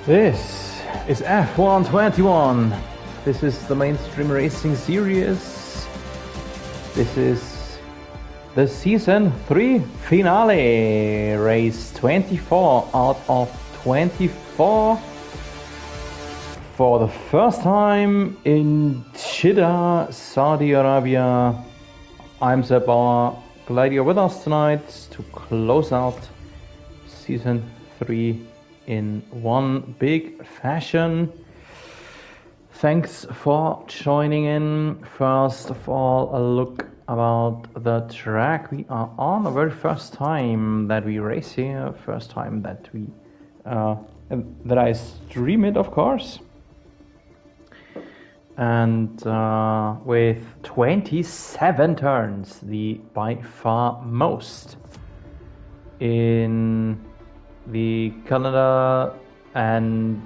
This is F121. This is the mainstream racing series. This is the season 3 finale, race 24 out of 24. For the first time in Jeddah, Saudi Arabia. I'm Seb Bauer. Glad you're with us tonight to close out season 3 in one big fashion. Thanks for joining in. First of all, a look about the track we are on. The very first time that we race here, first time that we that I stream it, of course. And with 27 turns, the by far most in the calendar, and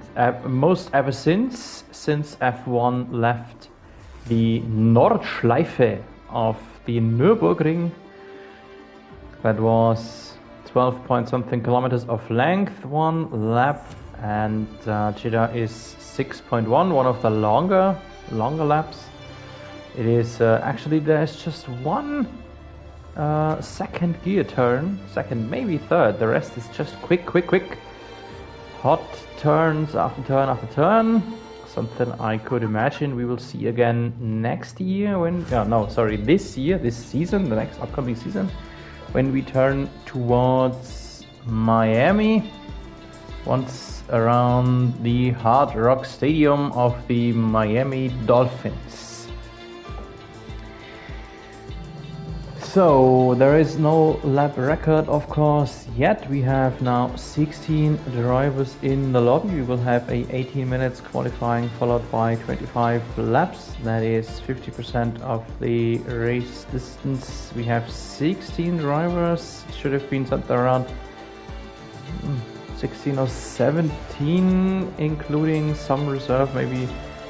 most ever since F1 left the Nordschleife of the Nürburgring. That was 12 point something kilometers of length, one lap, and Jeddah is 6.1, one of the longer laps. It is actually, there's just one second gear turn, second, maybe third. The rest is just quick hot turns after turn. Something I could imagine we will see again next year this season, the next upcoming season, when we turn towards Miami, once around the Hard Rock Stadium of the Miami Dolphins. So there is no lap record, of course, yet. We have now 16 drivers in the lobby. We will have a 18 minutes qualifying followed by 25 laps. That is 50% of the race distance. We have 16 drivers. Should have been something around 16 or 17, including some reserve. Maybe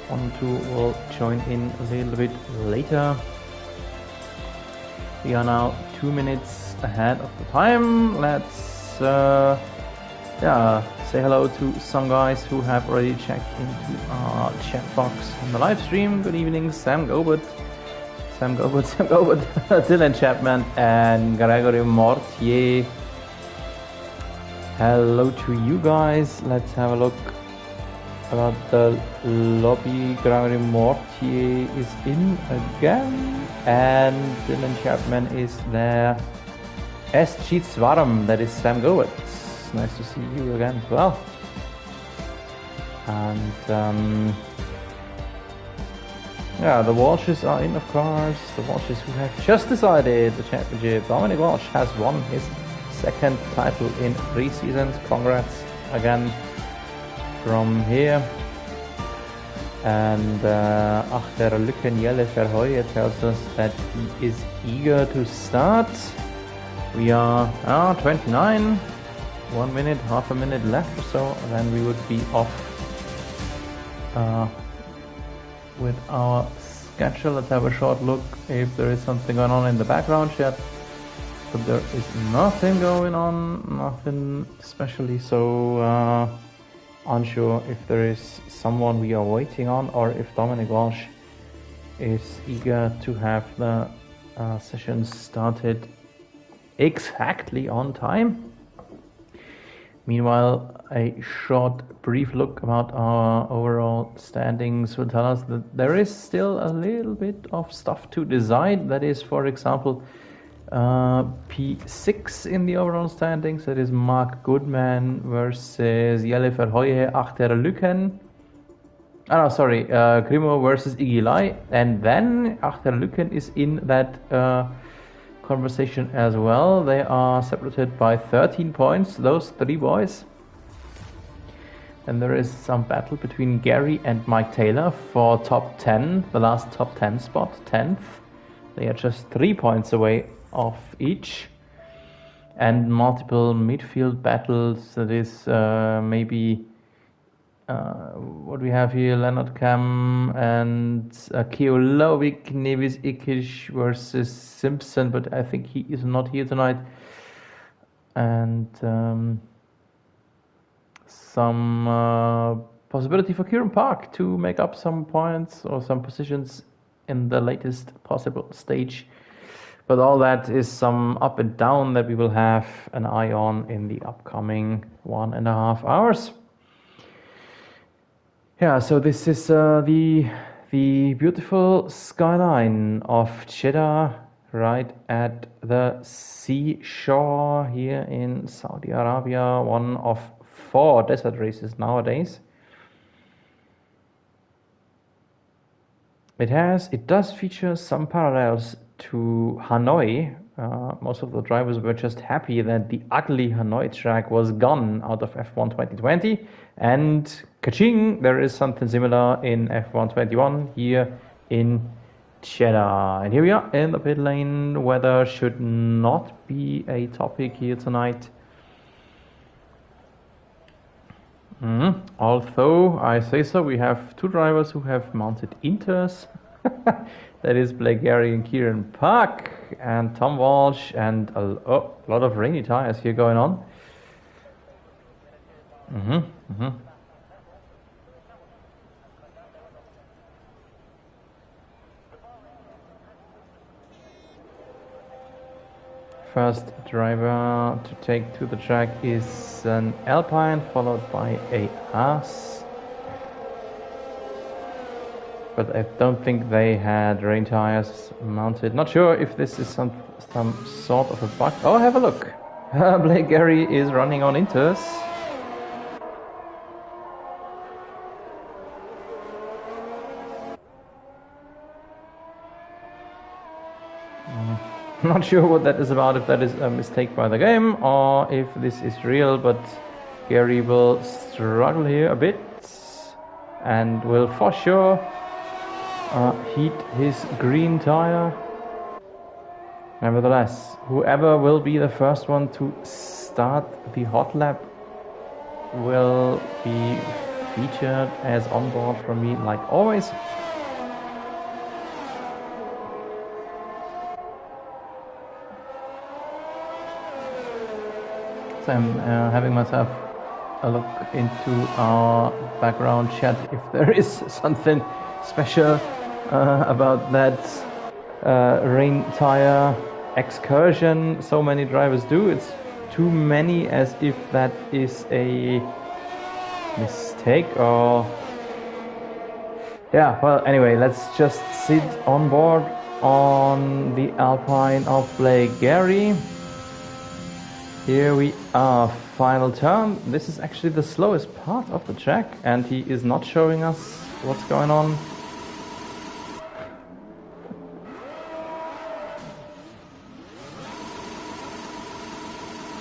1 or 2 will join in a little bit later. We are now 2 minutes ahead of the time. Let's say hello to some guys who have already checked into our chat box on the live stream. Good evening, Sam Gobert, Dylan Chapman, and Gregory Mortier. Hello to you guys. Let's have a look about the lobby. Gregory Mortier is in again, and Dylan Chapman is there. SG Svarm, that is Sam Gowett. Nice to see you again as well. And the Walshes are in, of course. The Walshes who have just decided the championship. Dominic Walsh has won his second title in 3 seasons. Congrats again from here. And Achter Lücken Jelle Verheuye tells us that he is eager to start. We are 29, 1 minute, half a minute left or so, and then we would be off with our schedule. Let's have a short look if there is something going on in the background chat. But there is nothing going on, nothing especially, so unsure if there is someone we are waiting on, or if Dominic Walsh is eager to have the session started exactly on time. Meanwhile, a short brief look about our overall standings will tell us that there is still a little bit of stuff to decide. That is, for example, P6 in the overall standings. That is Mark Goodman versus Jelle Verheuye, Achter Lücken. Grimo versus Iggy Lai. And then Achter Lücken is in that conversation as well. They are separated by 13 points, those 3 boys. And there is some battle between Gary and Mike Taylor for top 10, the last top 10 spot, 10th. They are just 3 points away of each, and multiple midfield battles. That is maybe what we have here: Leonard Cam and Keolovic, Nevis Ikish versus Simpson, but I think he is not here tonight. And some possibility for Kieran Park to make up some points or some positions in the latest possible stage. But all that is some up and down that we will have an eye on in the upcoming 1.5 hours. Yeah, so this is the beautiful skyline of Jeddah, right at the seashore here in Saudi Arabia, one of 4 desert races nowadays. It does feature some parallels to Hanoi. Most of the drivers were just happy that the ugly Hanoi track was gone out of F1 2020, and kaching, there is something similar in F1 21 here in Jeddah. And here we are in the pit lane. Weather should not be a topic here tonight. Although I say so, we have 2 drivers who have mounted Inters. That is Blake Gary and Kieran Park and Tom Walsh, and a lot of rainy tires here going on. First driver to take to the track is an Alpine, followed by a Haas. But I don't think they had rain tires mounted. Not sure if this is some sort of a bug. Oh, have a look. Blake Gary is running on Inters. Not sure what that is about, if that is a mistake by the game or if this is real, but Gary will struggle here a bit and will for sure heat his green tire. Nevertheless, whoever will be the first one to start the hot lap will be featured as on board from me, like always. So I'm having myself a look into our background chat if there is something special about that rain tire excursion so many drivers do. It's too many, as if that is a mistake or... Yeah, well, anyway, let's just sit on board on the Alpine of Blake Gary. Here we are, final turn. This is actually the slowest part of the track, and he is not showing us what's going on.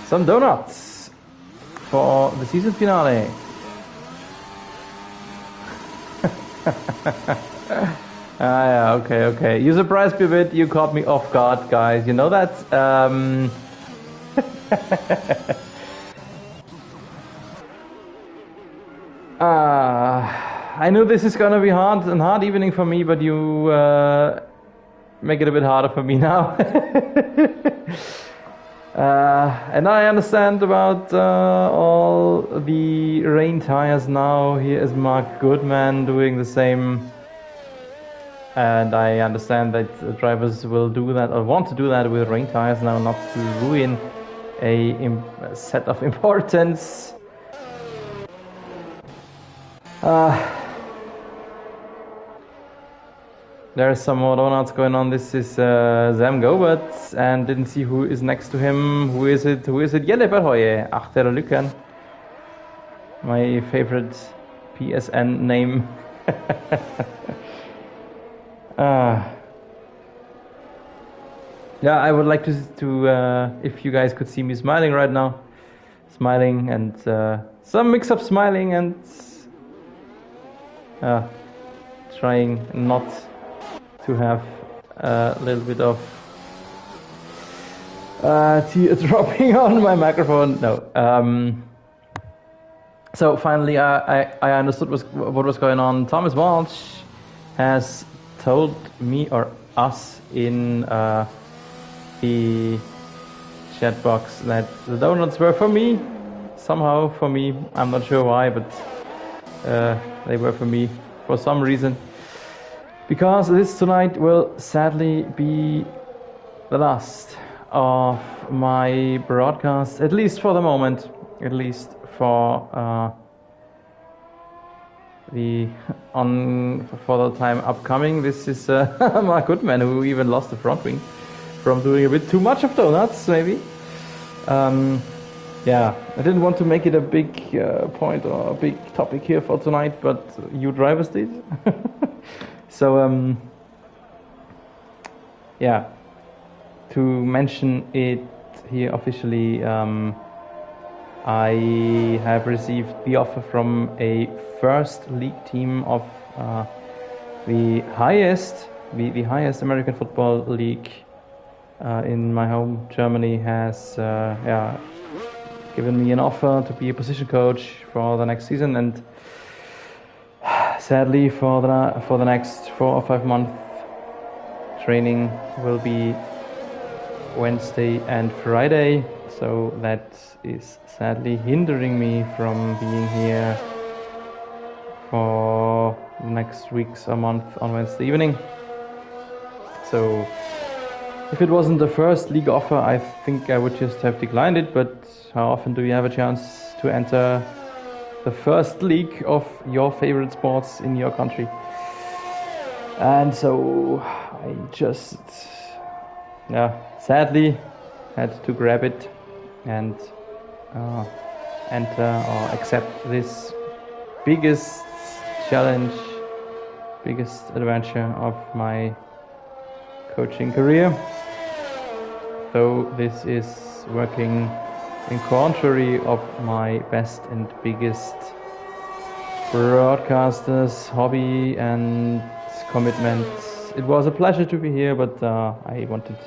Some donuts for the season finale. Yeah, okay. You surprised me a bit. You caught me off guard, guys. You know that? I knew this is gonna be hard evening for me, but you make it a bit harder for me now. And I understand about all the rain tires now. Here is Mark Goodman doing the same. And I understand that drivers will do that or want to do that with rain tires now, not to ruin a set of importance. There's some more donuts going on. This is Sam Gobert, and didn't see who is next to him. Who is it? Jelle Berhoye, achter Lücken. My favorite PSN name. Yeah, I would like to if you guys could see me smiling right now. Smiling and some mix of smiling and trying not to have a little bit of tear dropping on my microphone. No. So finally, I understood what was going on. Thomas Walsh has told me or us in the chat box that the donuts were for me. somehow for me. I'm not sure why, but they were for me for some reason. Because this tonight will sadly be the last of my broadcast, at least for the moment, at least for for the time upcoming. This is Mark Goodman, who even lost the front wing from doing a bit too much of donuts, maybe. Yeah, I didn't want to make it a big point or a big topic here for tonight, but you drivers did. So, yeah, to mention it here officially, I have received the offer from a first league team of the highest American football league in my home Germany has given me an offer to be a position coach for the next season, and sadly for the next 4 or 5 months training will be Wednesday and Friday, so that is sadly hindering me from being here for the next weeks or month on Wednesday evening. So if it wasn't the first league offer, I think I would just have declined it, but how often do you have a chance to enter the first league of your favorite sports in your country? And so I just, sadly had to grab it and enter or accept this biggest challenge, biggest adventure of my coaching career. Though this is working in contrary of my best and biggest broadcaster's hobby and commitment. It was a pleasure to be here, but I wanted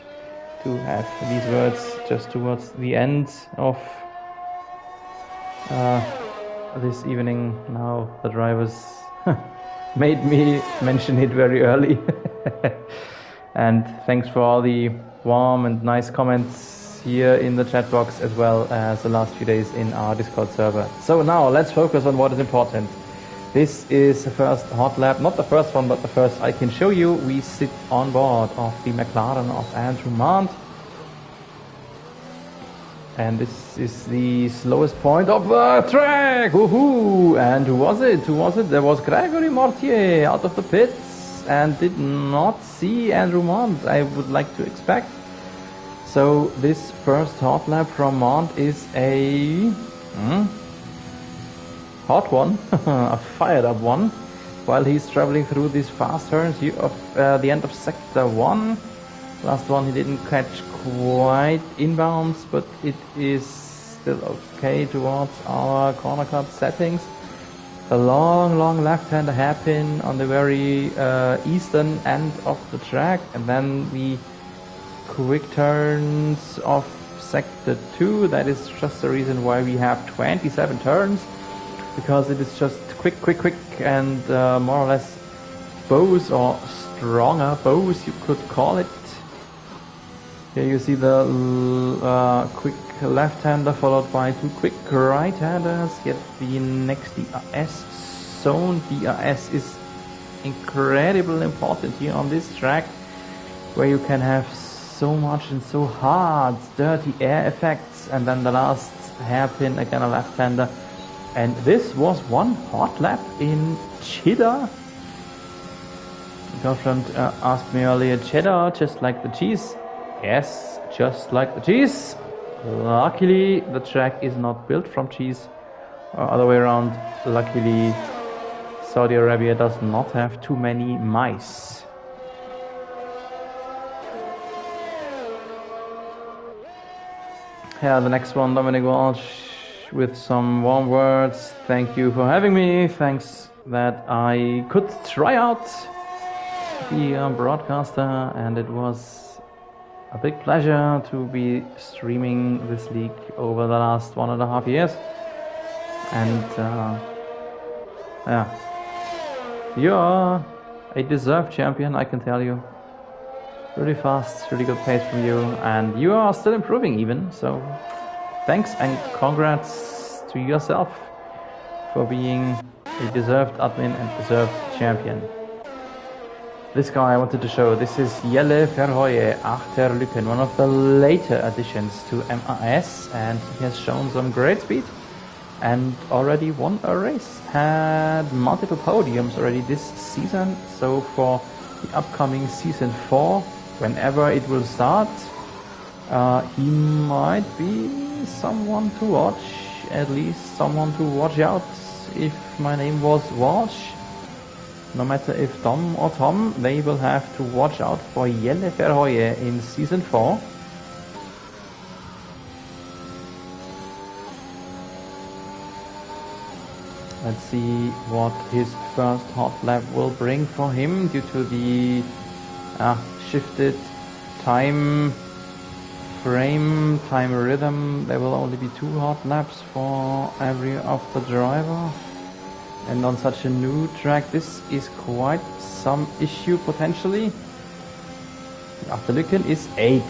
to have these words just towards the end of this evening. Now the drivers made me mention it very early. And thanks for all the warm and nice comments here in the chat box, as well as the last few days in our Discord server. So now let's focus on what is important. This is the first hot lap, not the first one, but the first I can show you. We sit on board of the McLaren of Andrew Mant. And this is the slowest point of the track. Woohoo! And who was it? There was Gregory Mortier out of the pits and did not see Andrew Mant, I would like to expect. So this first hot lap from Mant is a hot one, a fired up one, while he's traveling through these fast turns here of the end of sector 1. Last one he didn't catch quite inbounds, but it is still okay towards our corner cut settings. A long left-hander hairpin on the very eastern end of the track, and then the quick turns of sector 2. That is just the reason why we have 27 turns, because it is just quick and more or less bows, or stronger bows you could call it. Here you see the quick left-hander followed by 2 quick right-handers. Yet the next DRS zone. DRS is incredibly important here on this track, where you can have so much and so hard dirty air effects. And then the last hairpin, again a left-hander. And this was one hot lap in Jeddah. My girlfriend asked me earlier, Jeddah, just like the cheese? Yes, just like the cheese. Luckily, the track is not built from cheese, or other way around. Luckily, Saudi Arabia does not have too many mice. Yeah, the next one, Dominic Walsh, with some warm words. Thank you for having me. Thanks that I could try out to be a broadcaster, and it was a big pleasure to be streaming this league over the last 1.5 years. And you are a deserved champion, I can tell you. Really fast, really good pace from you, and you are still improving even. So thanks and congrats to yourself for being a deserved admin and deserved champion. This guy I wanted to show, this is Jelle Verhooyen Achterlücken, one of the later additions to MAS, and he has shown some great speed and already won a race. Had multiple podiums already this season, so for the upcoming season 4, whenever it will start, he might be someone to watch, at least someone to watch out if my name was Walsh. No matter if Dom or Tom, they will have to watch out for Jelle Verhooyen in season 4. Let's see what his first hot lap will bring for him due to the shifted time frame, time rhythm. There will only be 2 hot laps for every of the driver. And on such a new track, this is quite some issue potentially. Achterlücken is 8th,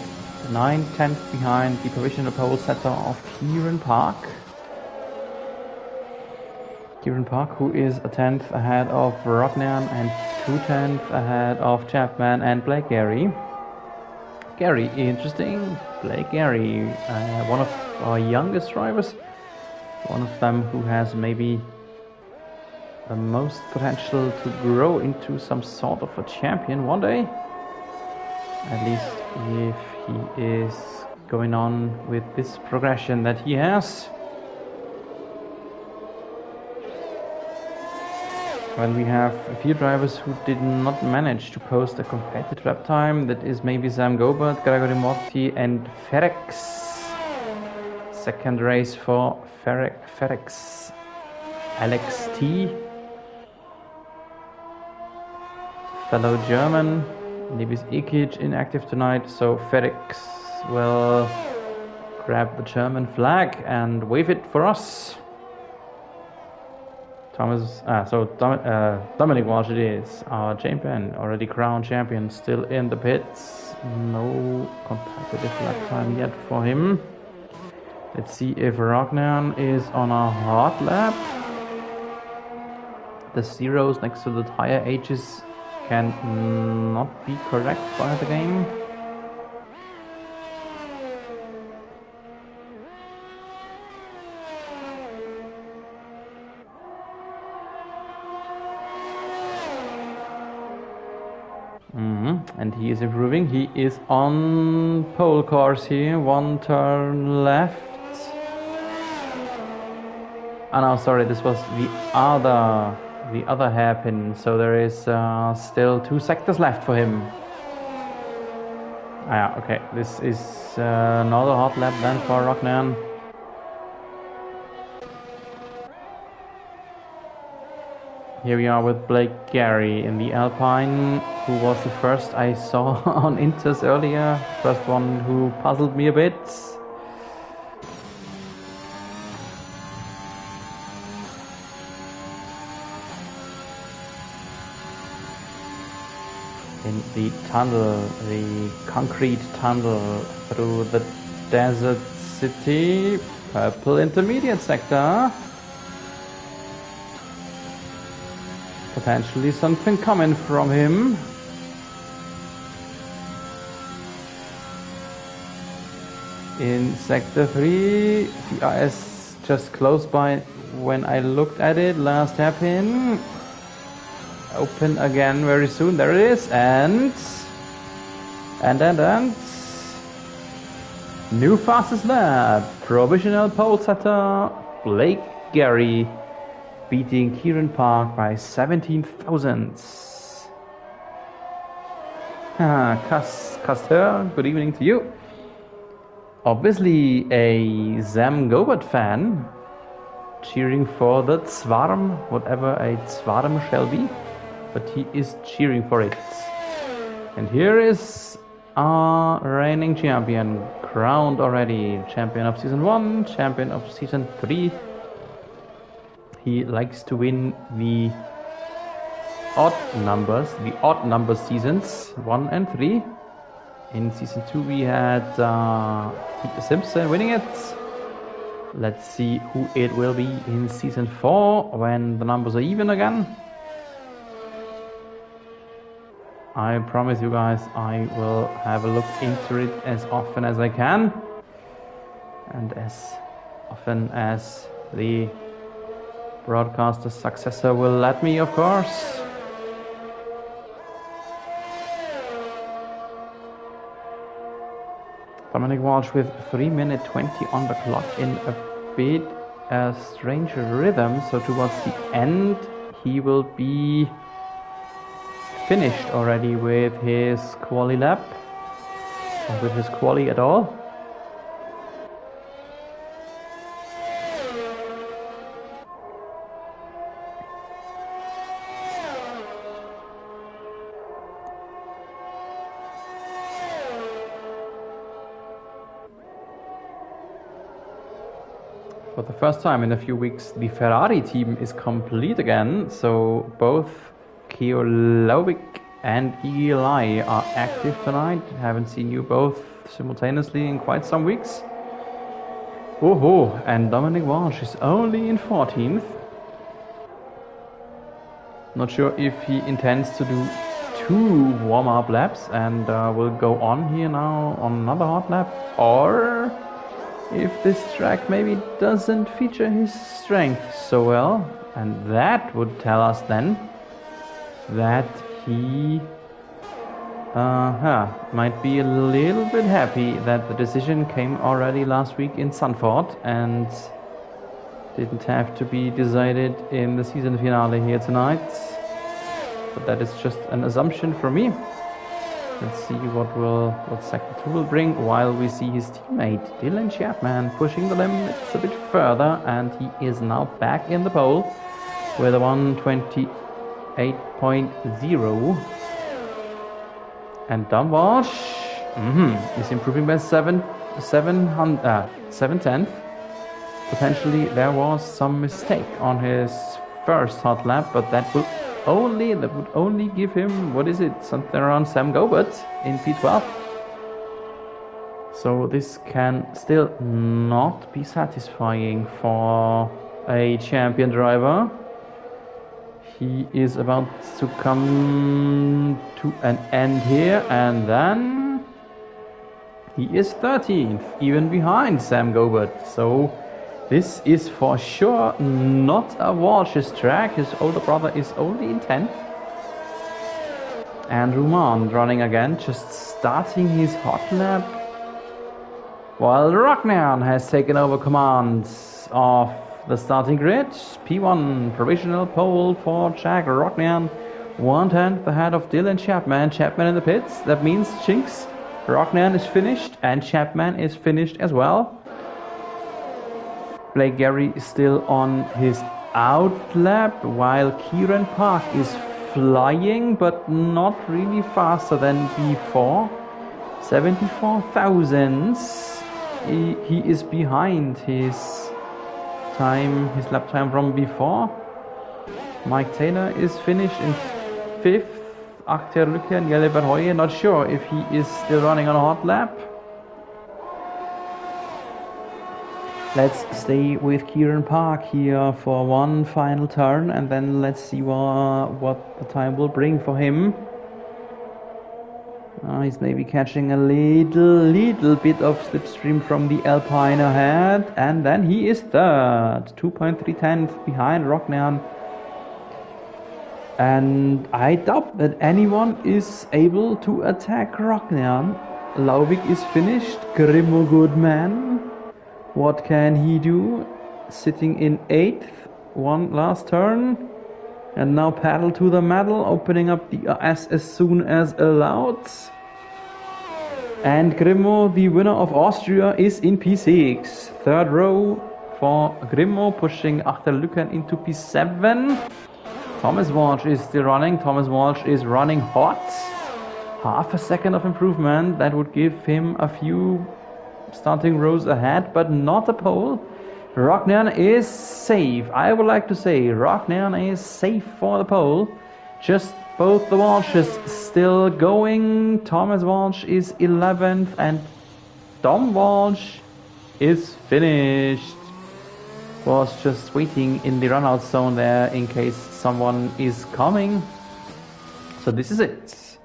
9/10 behind the provisional pole setter of Kieran Park. Kieran Park, who is a 10th ahead of Rognan and 2/10 ahead of Chapman and Blake Gary. Gary, interesting. Blake Gary, one of our youngest drivers. One of them who has maybe the most potential to grow into some sort of a champion one day. At least if he is going on with this progression that he has. When we have a few drivers who did not manage to post a competitive lap time, that is maybe Sam Gobert, Gregory Morty and Ferex. Second race for Ferex. Alex T. Fellow German. Nebis Ikic inactive tonight, so Ferex will grab the German flag and wave it for us. Dominic Walsh it is, our champion, already crowned champion, still in the pits. No competitive lap time yet for him. Let's see if Rognan is on a hot lap. The zeros next to the tire ages can not be correct by the game. And he is improving. He is on pole course here. 1 turn left. Oh no, sorry, this was the other hairpin. So there is still 2 sectors left for him. Yeah, okay. This is another hot lap then for Rognan. Here we are with Blake Gary in the Alpine, who was the first I saw on Inters earlier. First one who puzzled me a bit. In the tunnel, the concrete tunnel through the desert city, purple intermediate sector. Potentially something coming from him. In sector 3, DRS just close by when I looked at it. Last hairpin. Open again very soon. There it is. And new fastest lap. Provisional pole setter Blake Gary, beating Kieran Park by 17 thousandths. Castor, good evening to you. Obviously a Sam Gobert fan, cheering for the Zwarm, whatever a Zwarm shall be, but he is cheering for it. And here is our reigning champion, crowned already, champion of season 1, champion of season 3. He likes to win the odd number seasons 1 and 3. In season 2 we had Peter Simpson winning it. Let's see who it will be in Season 4 when the numbers are even again. I promise you guys I will have a look into it as often as I can. And as often as the broadcaster's successor will let me, of course. Dominic Walsh with 3 minutes 20 on the clock in a bit strange rhythm. So towards the end he will be finished already with his quali lap. Or with his quali at all. For the first time in a few weeks, the Ferrari team is complete again, so both Keo Laubik and Eli are active tonight. Haven't seen you both simultaneously in quite some weeks. Oh, and Dominic Walsh is only in 14th. Not sure if he intends to do 2 warm-up laps and will go on here now on another hot lap, or if this track maybe doesn't feature his strength so well, and that would tell us then that he might be a little bit happy that the decision came already last week in Zandvoort and didn't have to be decided in the season finale here tonight. But that is just an assumption for me. Let's see what sector 2 will bring, while we see his teammate Dylan Chapman pushing the limits a bit further, and he is now back in the pole with a 128.0. And Dom Walsh is improving by 7/10. Potentially there was some mistake on his first hot lap, but that would only give him, what is it, something around Sam Gobert in P12. So this can still not be satisfying for a champion driver. He is about to come to an end here, and then he is 13th, even behind Sam Gobert. So this is for sure not a Walsh's track. His older brother is only in 10th. And Roman running again, just starting his hot lap, while Rognan has taken over command of the starting grid. P1 provisional pole for Jack Rognan, 1/10 ahead of Dylan Chapman. Chapman in the pits. That means Jinx, Rognan is finished and Chapman is finished as well. Blake Gary is still on his out lap, while Kieran Park is flying but not really faster than before. 74 thousandths. He is behind his lap time from before. Mike Taylor is finished in 5th. Akhter Lüken, Jelle Verheugen, not sure if he is still running on a hot lap. Let's stay with Kieran Park here for one final turn, and then let's see what the time will bring for him. He's maybe catching a little bit of slipstream from the Alpine ahead, and then he is third, 2.3 behind Rognan. And I doubt that anyone is able to attack Rognan. Laubik is finished. Grimo Goodman, what can he do? Sitting in 8th, one last turn. And now paddle to the metal, opening up the RS as soon as allowed. And Grimo, the winner of Austria, is in P6. Third row for Grimo, pushing Akhter Lüken into P7. Thomas Walsh is still running. Thomas Walsh is running hot. Half a second of improvement. That would give him a few starting rows ahead, but not a pole. Rognan is safe. I would like to say Rognan is safe for the pole. Just both the Walshes still going. Thomas Walsh is 11th and Dom Walsh is finished. Was just waiting in the runout zone there in case someone is coming. So this is it.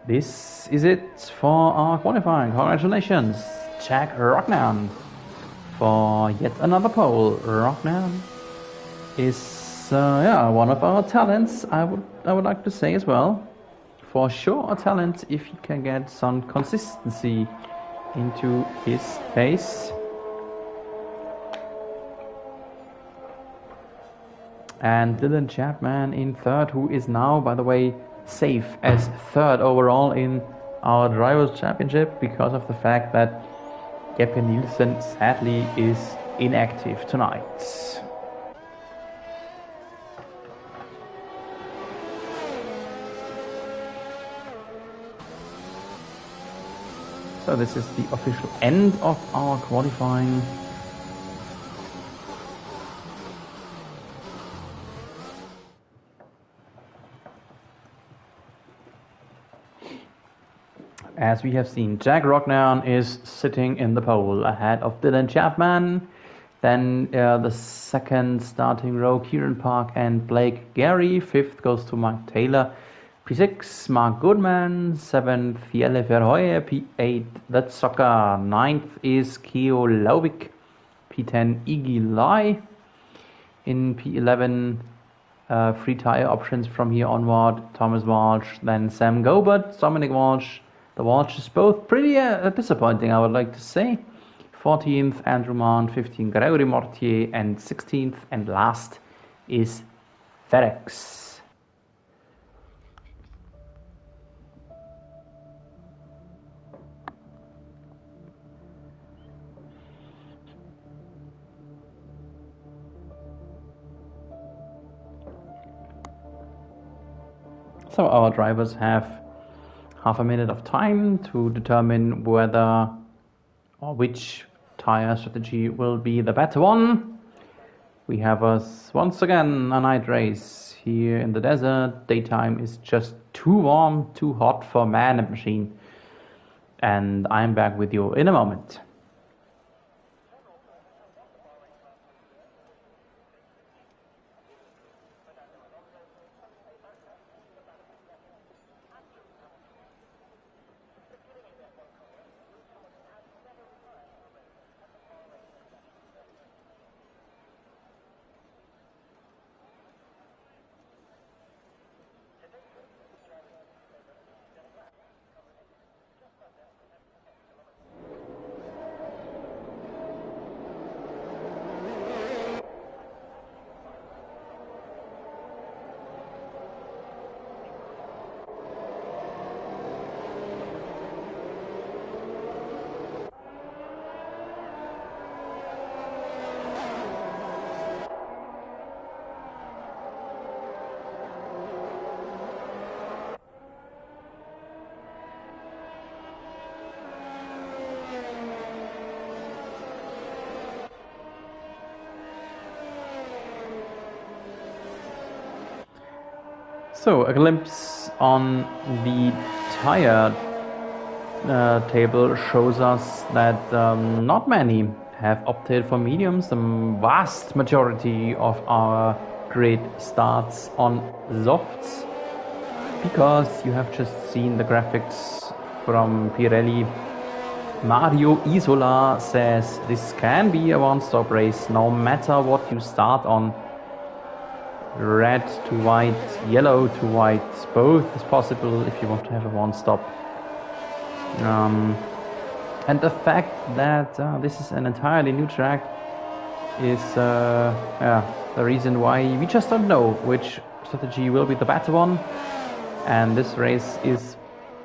This is it for our qualifying. Congratulations, Jack Rocknan, for yet another pole. Rocknan is one of our talents. I would like to say as well. For sure, a talent if he can get some consistency into his pace. And Dylan Chapman in third, who is now, by the way, safe as third overall in our Drivers' Championship because of the fact that Jeppe Nielsen sadly is inactive tonight. So this is the official end of our qualifying. As we have seen, Jack Rocknan is sitting in the pole ahead of Dylan Chapman. Then the second starting row, Kieran Park and Blake Gary. Fifth goes to Mike Taylor. P6, Mark Goodman. Seventh, Jelle Verheuye. P8, That's Soccer. Ninth is Keo Lauvik. P10, Iggy Lai. In P11, free tire options from here onward. Thomas Walsh, then Sam Gobert, Dominic Walsh. The Walshes both pretty disappointing, I would like to say. 14th, Andrew Mann. 15th, Gregory Mortier. And 16th and last is FedEx. So our drivers have half a minute of time to determine whether or which tire strategy will be the better one. We have us once again a night race here in the desert. Daytime is just too warm, too hot for man and machine. And I'm back with you in a moment. So a glimpse on the tire table shows us that not many have opted for mediums. The vast majority of our grid starts on softs because you have just seen the graphics from Pirelli. Mario Isola says this can be a one-stop race no matter what you start on. Red to white, yellow to white, both is possible if you want to have a one-stop. And the fact that this is an entirely new track is the reason why we just don't know which strategy will be the better one. And this race is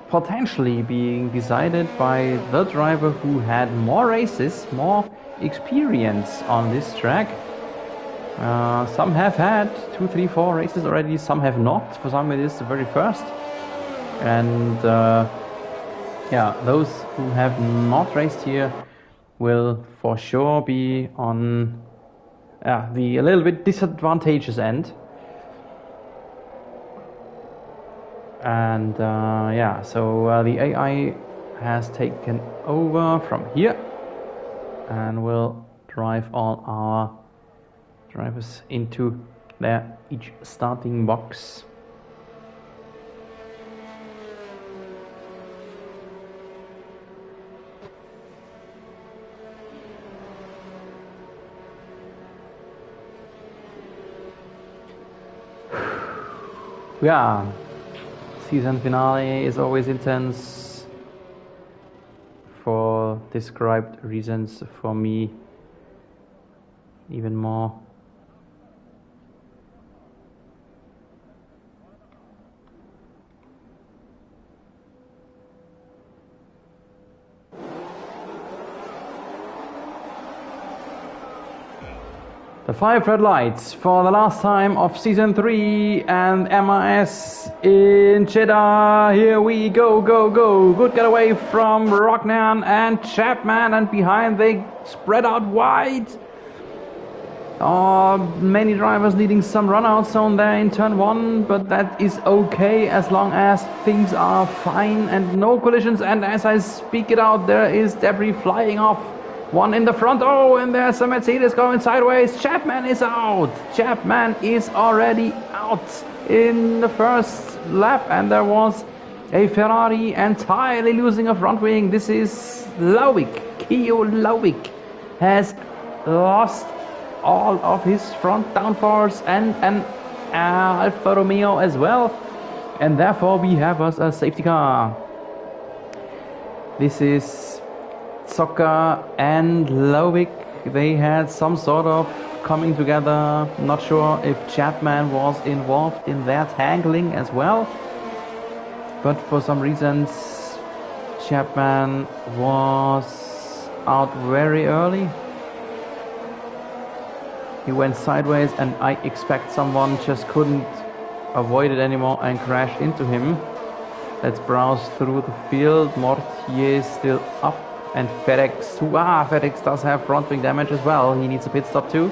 potentially being decided by the driver who had more races, more experience on this track. Some have had 2, 3, 4 races already, some have not. For some it is the very first. And those who have not raced here will for sure be on the a little bit disadvantageous end. And so the AI has taken over from here and will drive all our drivers into their each starting box. Yeah, season finale is always intense for described reasons, for me even more. The 5 red lights for the last time of Season 3 and MIS in Jeddah. Here we go, go, go. Good getaway from Rocknan and Chapman, and behind they spread out wide. Many drivers needing some run-out zone there in turn 1, but that is okay as long as things are fine and no collisions. And as I speak it out, there is debris flying off. One in the front. Oh, and there's a Mercedes going sideways. Chapman is out. Chapman is already out in the first lap, and there was a Ferrari entirely losing a front wing. This is Lowick. Keo Lowick has lost all of his front downforce and an Alfa Romeo as well, and therefore we have us a safety car. This is Zucker and Lowick. They had some sort of coming together. Not sure if Chapman was involved in that tangling as well, but for some reasons Chapman was out very early. He went sideways, and I expect someone just couldn't avoid it anymore and crashed into him. Let's browse through the field. Mortier still up, and FedEx does have front wing damage as well. He needs a pit stop too.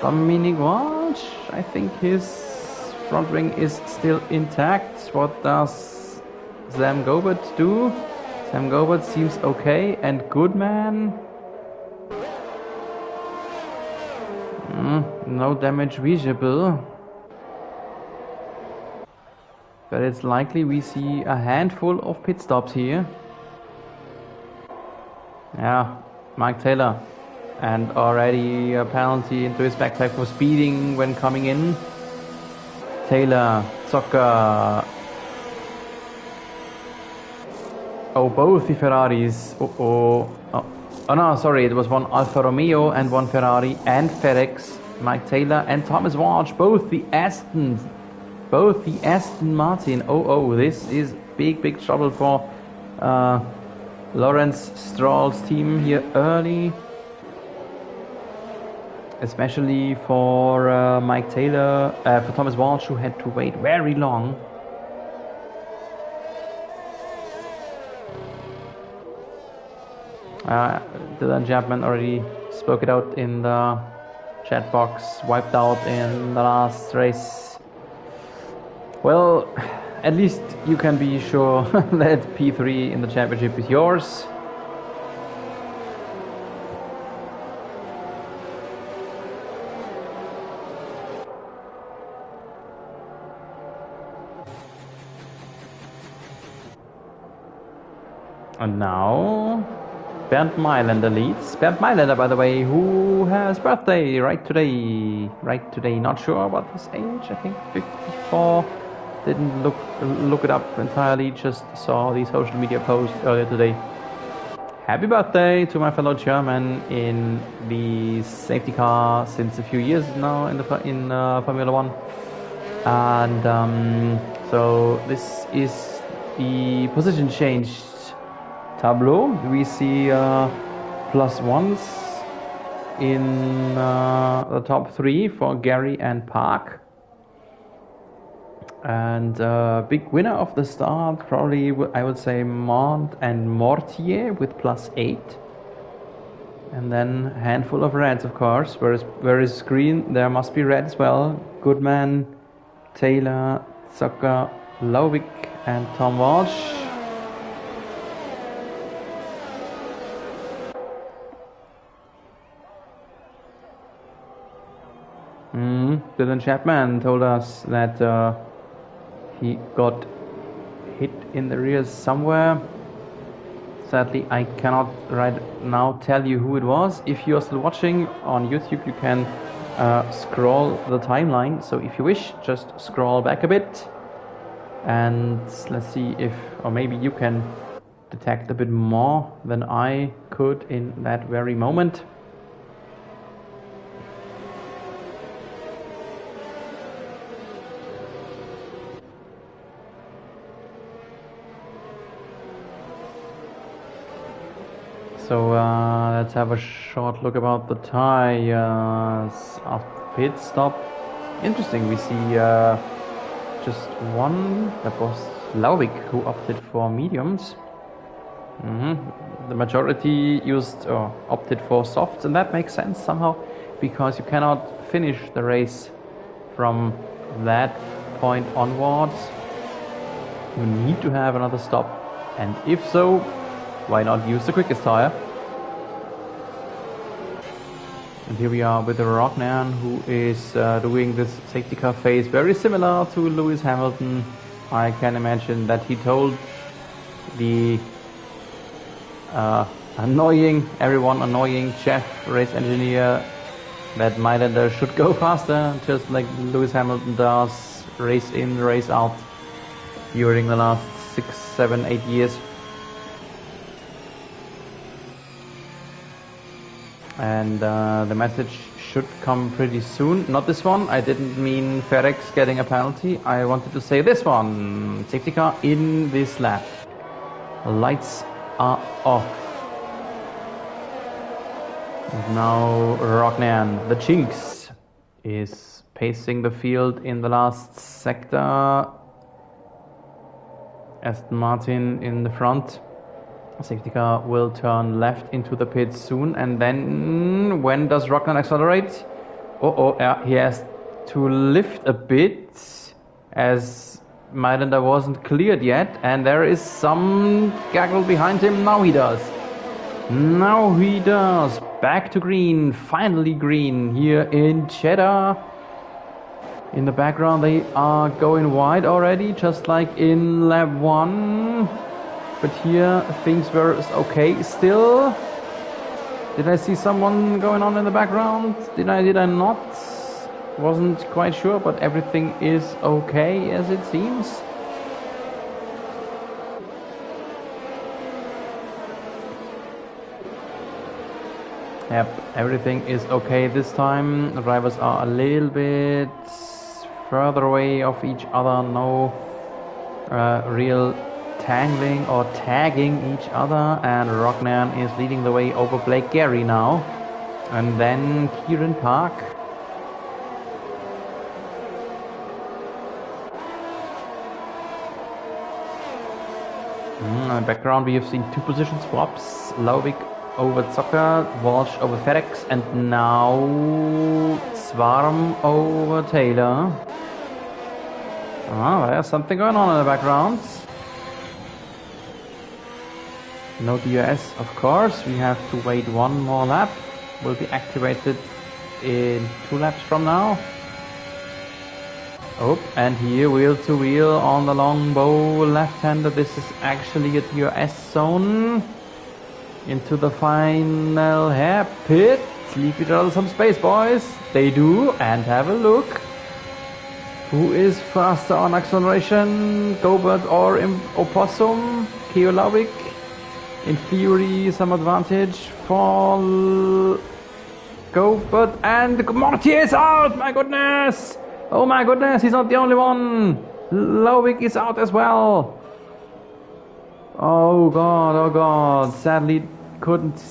Dominic Walsh, I think his front wing is still intact. What does Sam Gobert do? Sam Gobert seems okay, and Goodman, no damage visible, but it's likely we see a handful of pit stops here. Yeah, Mike Taylor, and already a penalty into his backpack for speeding when coming in. Taylor, Zucker. Oh, both the Ferraris. Oh no, sorry, it was one Alfa Romeo and one Ferrari and FedEx. Mike Taylor and Thomas Walsh, both the Aston Martin. Oh, this is big trouble for Lawrence Stroll's team here early, especially for Mike Taylor, for Thomas Walsh, who had to wait very long. Dylan Chapman already spoke it out in the chat box, wiped out in the last race. Well, at least you can be sure that P3 in the championship is yours. And now Bernd Mailänder leads. Bernd Mailänder, by the way, who has birthday right today. Not sure about his age. I think 54. Didn't look it up entirely. Just saw the social media post earlier today. Happy birthday to my fellow German in the safety car since a few years now in Formula One. And so this is the position change tableau. We see +1s in the top 3 for Gary and Park, and big winner of the start probably I would say Mont and Mortier with +8, and then a handful of reds, of course. Where is green, there must be red as well. Goodman, Taylor, Zucker, Lowick and Tom Walsh. Dylan Chapman told us that he got hit in the rear somewhere. Sadly, I cannot right now tell you who it was. If you are still watching on YouTube, you can scroll the timeline. So if you wish, just scroll back a bit. And let's see if, or maybe you can detect a bit more than I could in that very moment. So let's have a short look about the tires after pit stop. Interesting, we see just one, that was Lauvik, who opted for mediums. The majority used or opted for softs, and that makes sense somehow, because you cannot finish the race from that point onwards. You need to have another stop, and if so, why not use the quickest tire? And here we are with the Rockman, who is doing this safety car phase very similar to Lewis Hamilton. I can imagine that he told the everyone annoying chef race engineer that Mailander should go faster, just like Lewis Hamilton does, race in, race out during the last 6, 7, 8 years. And the message should come pretty soon. Not this one, I didn't mean FedEx getting a penalty. I wanted to say this one. Safety car in this lap. Lights are off. And now Rockman, the Chinks, is pacing the field in the last sector. Aston Martin in the front. Safety car will turn left into the pit soon, and then when does Rockman accelerate? Yeah, he has to lift a bit as Mailander wasn't cleared yet, and there is some gaggle behind him. Now he does. Now he does. Back to green, finally green here in Jeddah. In the background they are going wide already, just like in lap 1. But here things were okay still. Did I see someone going on in the background? Did I not? Wasn't quite sure, but everything is okay as it seems. Yep, everything is okay this time. The drivers are a little bit further away of each other. No real tangling or tagging each other, and Rockman is leading the way over Blake Gary now, and then Kieran Park. In the background we have seen 2 position swaps. Lauvik over Zucker, Walsh over FedEx, and now Swarm over Taylor. There's something going on in the background. No DRS, of course. We have to wait 1 more lap. Will be activated in 2 laps from now. And here wheel to wheel on the longbow left-hander. This is actually a DRS zone. Into the final hair pit. Leave each other some space, boys. They do, and have a look. Who is faster on acceleration? Gobert or Opossum? Keo Lauvik. In theory, some advantage for Gobert, and Mortier is out! My goodness! Oh my goodness, he's not the only one! Lauvik is out as well! Oh god, sadly couldn't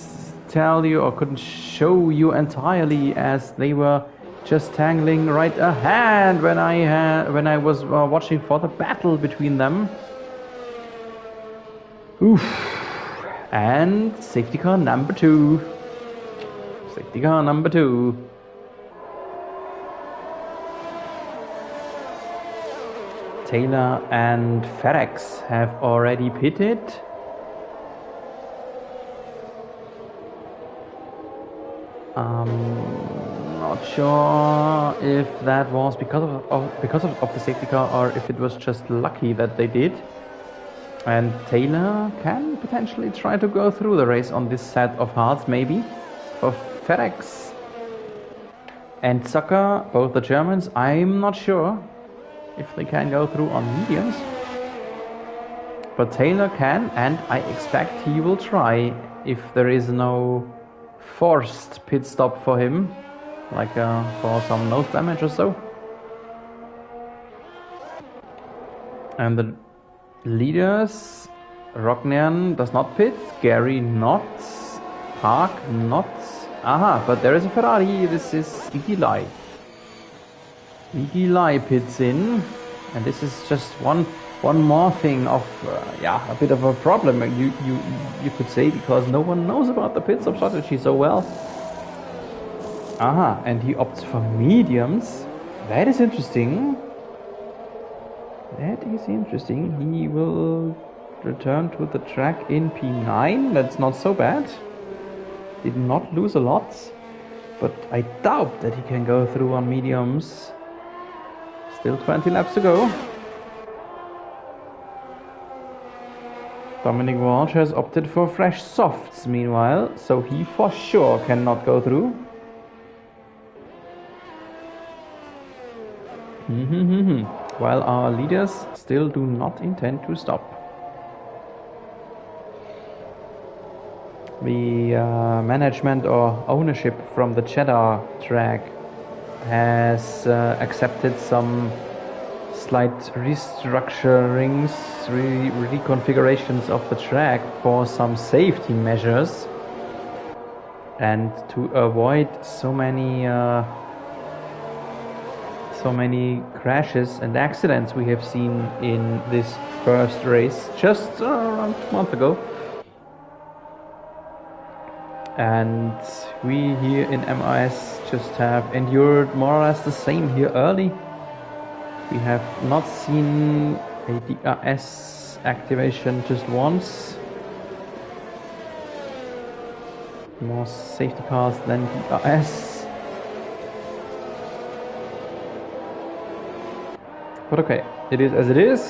tell you or couldn't show you entirely, as they were just tangling right ahead when I was watching for the battle between them. Oof. And safety car number 2. Safety car number 2. Taylor and FedEx have already pitted. Not not sure if that was because of the safety car or if it was just lucky that they did. And Taylor can potentially try to go through the race on this set of hards, maybe. For FedEx and Zucker, both the Germans, I'm not sure if they can go through on mediums. But Taylor can, and I expect he will try if there is no forced pit stop for him, like for some nose damage or so. And the leaders, Rognan does not pit, Gary not, Park not. Aha, but there is a Ferrari. This is Iggy Lai. Iggy Lai pits in, and this is just one more thing of a bit of a problem, you could say, because no one knows about the pit stop strategy so well. Aha, and he opts for mediums. That is interesting. That is interesting. He will return to the track in P9. That's not so bad. Did not lose a lot, but I doubt that he can go through on mediums. Still 20 laps to go. Dominic Walsh has opted for fresh softs meanwhile, so he for sure cannot go through. While our leaders still do not intend to stop. The management or ownership from the Jeddah track has accepted some slight restructurings, reconfigurations of the track for some safety measures, and to avoid so many crashes and accidents we have seen in this first race just around a month ago. And we here in MIS just have endured more or less the same here early. We have not seen a DRS activation just once. More safety cars than DRS. But okay, it is as it is.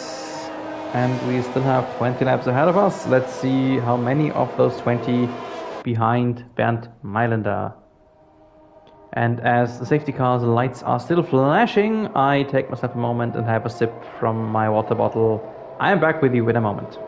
And we still have 20 laps ahead of us. Let's see how many of those 20 behind Bernd Mailänder. And as the safety car's lights are still flashing, I take myself a moment and have a sip from my water bottle. I am back with you in a moment.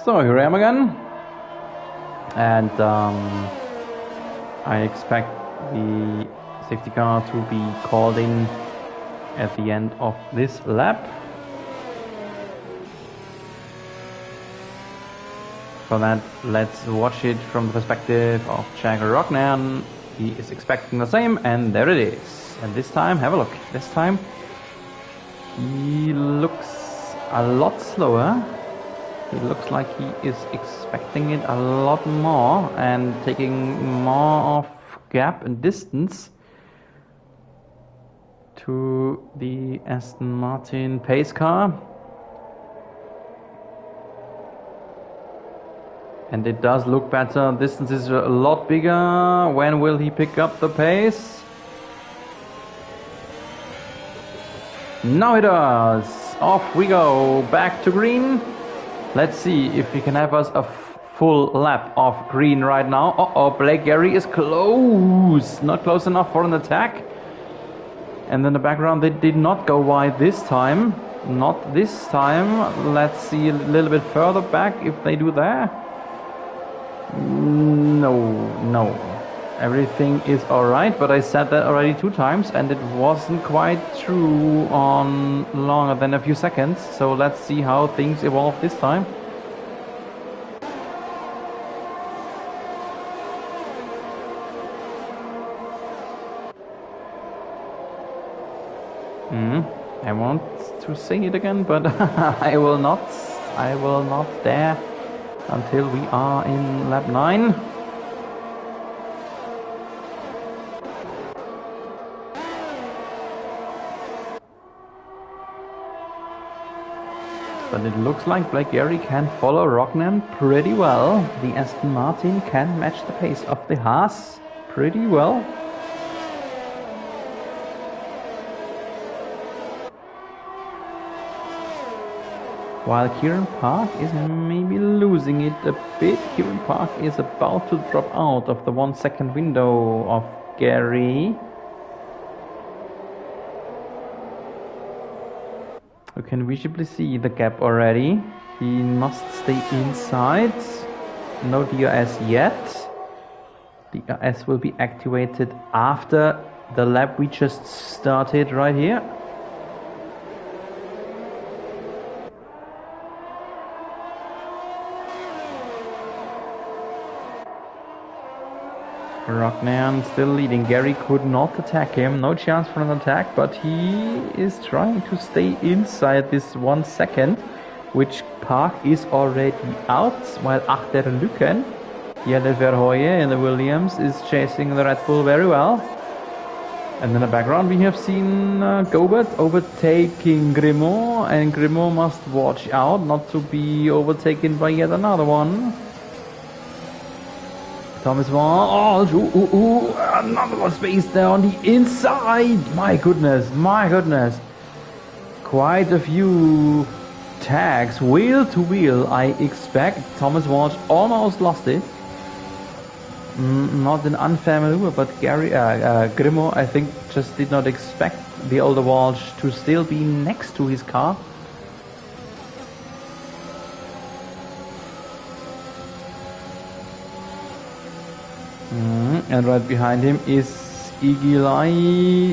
So here I am again, and I expect the safety car to be called in at the end of this lap. For that, let's watch it from the perspective of Jack Rognan, He is expecting the same, and there it is. And this time, have a look. This time, he looks a lot slower. He looks like he is expecting it a lot more and taking more of gap and distance to the Aston Martin pace car. And it does look better. Distance is a lot bigger. When will he pick up the pace? Now he does. Off we go. Back to green. Let's see if he can have us a full lap of green right now. Uh-oh, Blake Gary is close. Not close enough for an attack. And in the background, they did not go wide this time. Not this time. Let's see a little bit further back if they do there. No. Everything is alright, but I said that already 2 times and it wasn't quite true on longer than a few seconds. So let's see how things evolve this time. I want to say it again, but I will not dare until we are in lap 9. But it looks like Blake Gary can follow Rognan pretty well. The Aston Martin can match the pace of the Haas pretty well. While Kieran Park is maybe losing it a bit. Kieran Park is about to drop out of the 1 second window of Gary. You can visibly see the gap already. He must stay inside. No DRS yet. DRS will be activated after the lap we just started right here. Rognan still leading. Gary could not attack him. No chance for an attack, but he is trying to stay inside this 1 second, which Park is already out, while Achter Lüken, Jelle Verhooyen in the Williams, is chasing the Red Bull very well. And in the background we have seen Gobert overtaking Grimaud, and Grimaud must watch out not to be overtaken by yet another one. Thomas Walsh, another space there on the inside. My goodness. Quite a few tags, wheel to wheel, I expect. Thomas Walsh almost lost it. Not an unfair maneuver, but Grimaud, I think, just did not expect the older Walsh to still be next to his car. And right behind him is Igilai,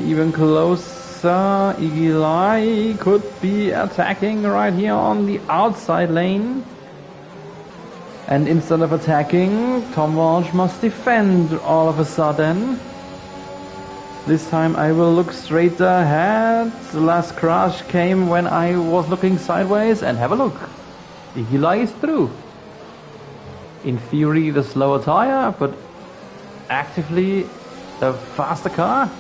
even closer. Igilai could be attacking right here on the outside lane. And instead of attacking, Tom Walsh must defend all of a sudden. This time I will look straight ahead. The last crash came when I was looking sideways, and have a look. Igilai is through. In theory the slower tire, but actively the faster car,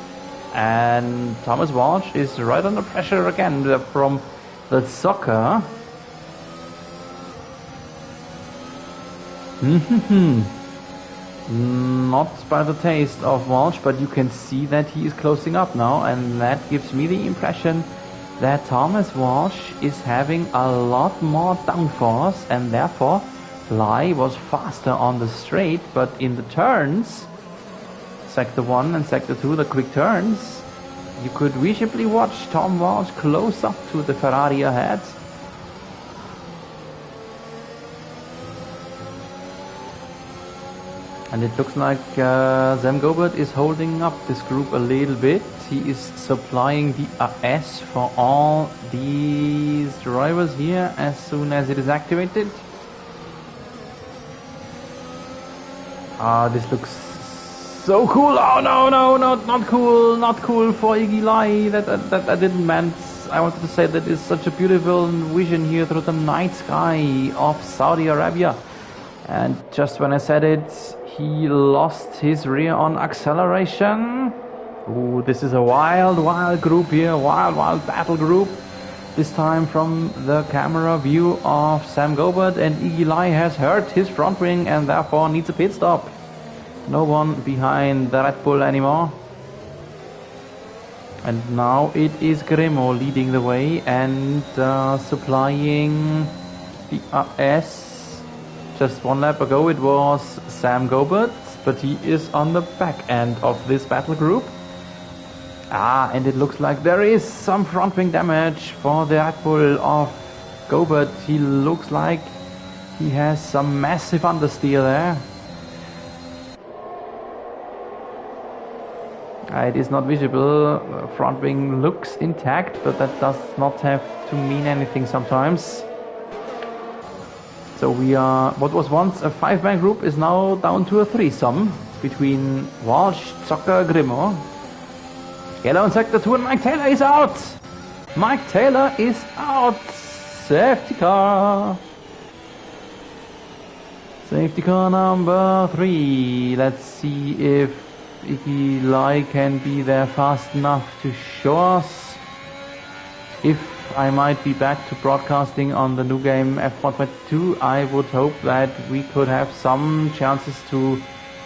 and Thomas Walsh is right under pressure again from the soccer. Not by the taste of Walsh, but you can see that he is closing up now, and that gives me the impression that Thomas Walsh is having a lot more downforce, and therefore Lai was faster on the straight, but in the turns, Sector 1 and Sector 2, the quick turns, you could visibly watch Tom Walsh close up to the Ferrari ahead. And it looks like Sam Gobert is holding up this group a little bit. He is supplying the AS for all these drivers here as soon as it is activated. This looks so cool. Oh no, no, not cool. Not cool for Iggy Lai. That didn't meant. I wanted to say that it's such a beautiful vision here through the night sky of Saudi Arabia. And just when I said it, he lost his rear on acceleration. Ooh, this is a wild group here. Wild battle group. This time from the camera view of Sam Gobert, and Iggy Lai has hurt his front wing and therefore needs a pit stop. No one behind the Red Bull anymore. And now it is Grimo leading the way and supplying the RS. Just one lap ago it was Sam Gobert, but he is on the back end of this battle group. And it looks like there is some front wing damage for the Red Bull of Gobert. He looks like he has some massive understeer there. It is not visible. Front wing looks intact, but that does not have to mean anything sometimes. So we are, what was once a 5-man group is now down to a 3-some between Walsh, Zocker, Grimo. Yellow in sector 2 and Mike Taylor is out! Mike Taylor is out! Safety car! Safety car number 3. Let's see if Iggy Lai can be there fast enough to show us. If I might be back to broadcasting on the new game F122, I would hope that we could have some chances to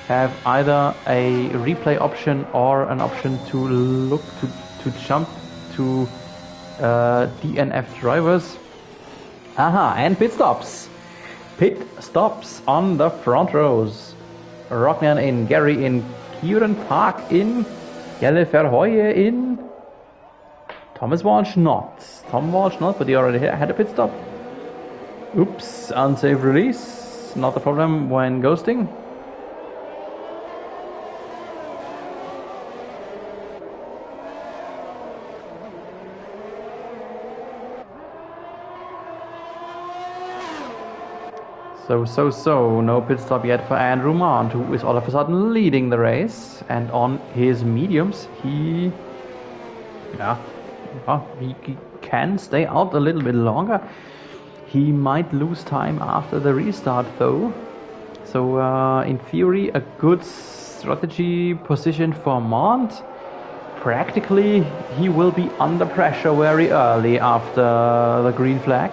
have either a replay option or an option to look to jump to DNF drivers. And pit stops. Pit stops on the front rows. Rockman in, Gary in, Kieran Park in, Jelle Verheuye in, Thomas Walsh not. Tom Walsh not, but he already had a pit stop. Oops, unsafe release. Not a problem when ghosting. So, no pit stop yet for Andrew Mount, who is all of a sudden leading the race. And on his mediums, he can stay out a little bit longer. He might lose time after the restart though. So in theory, a good strategy position for Mount. Practically, he will be under pressure very early after the green flag.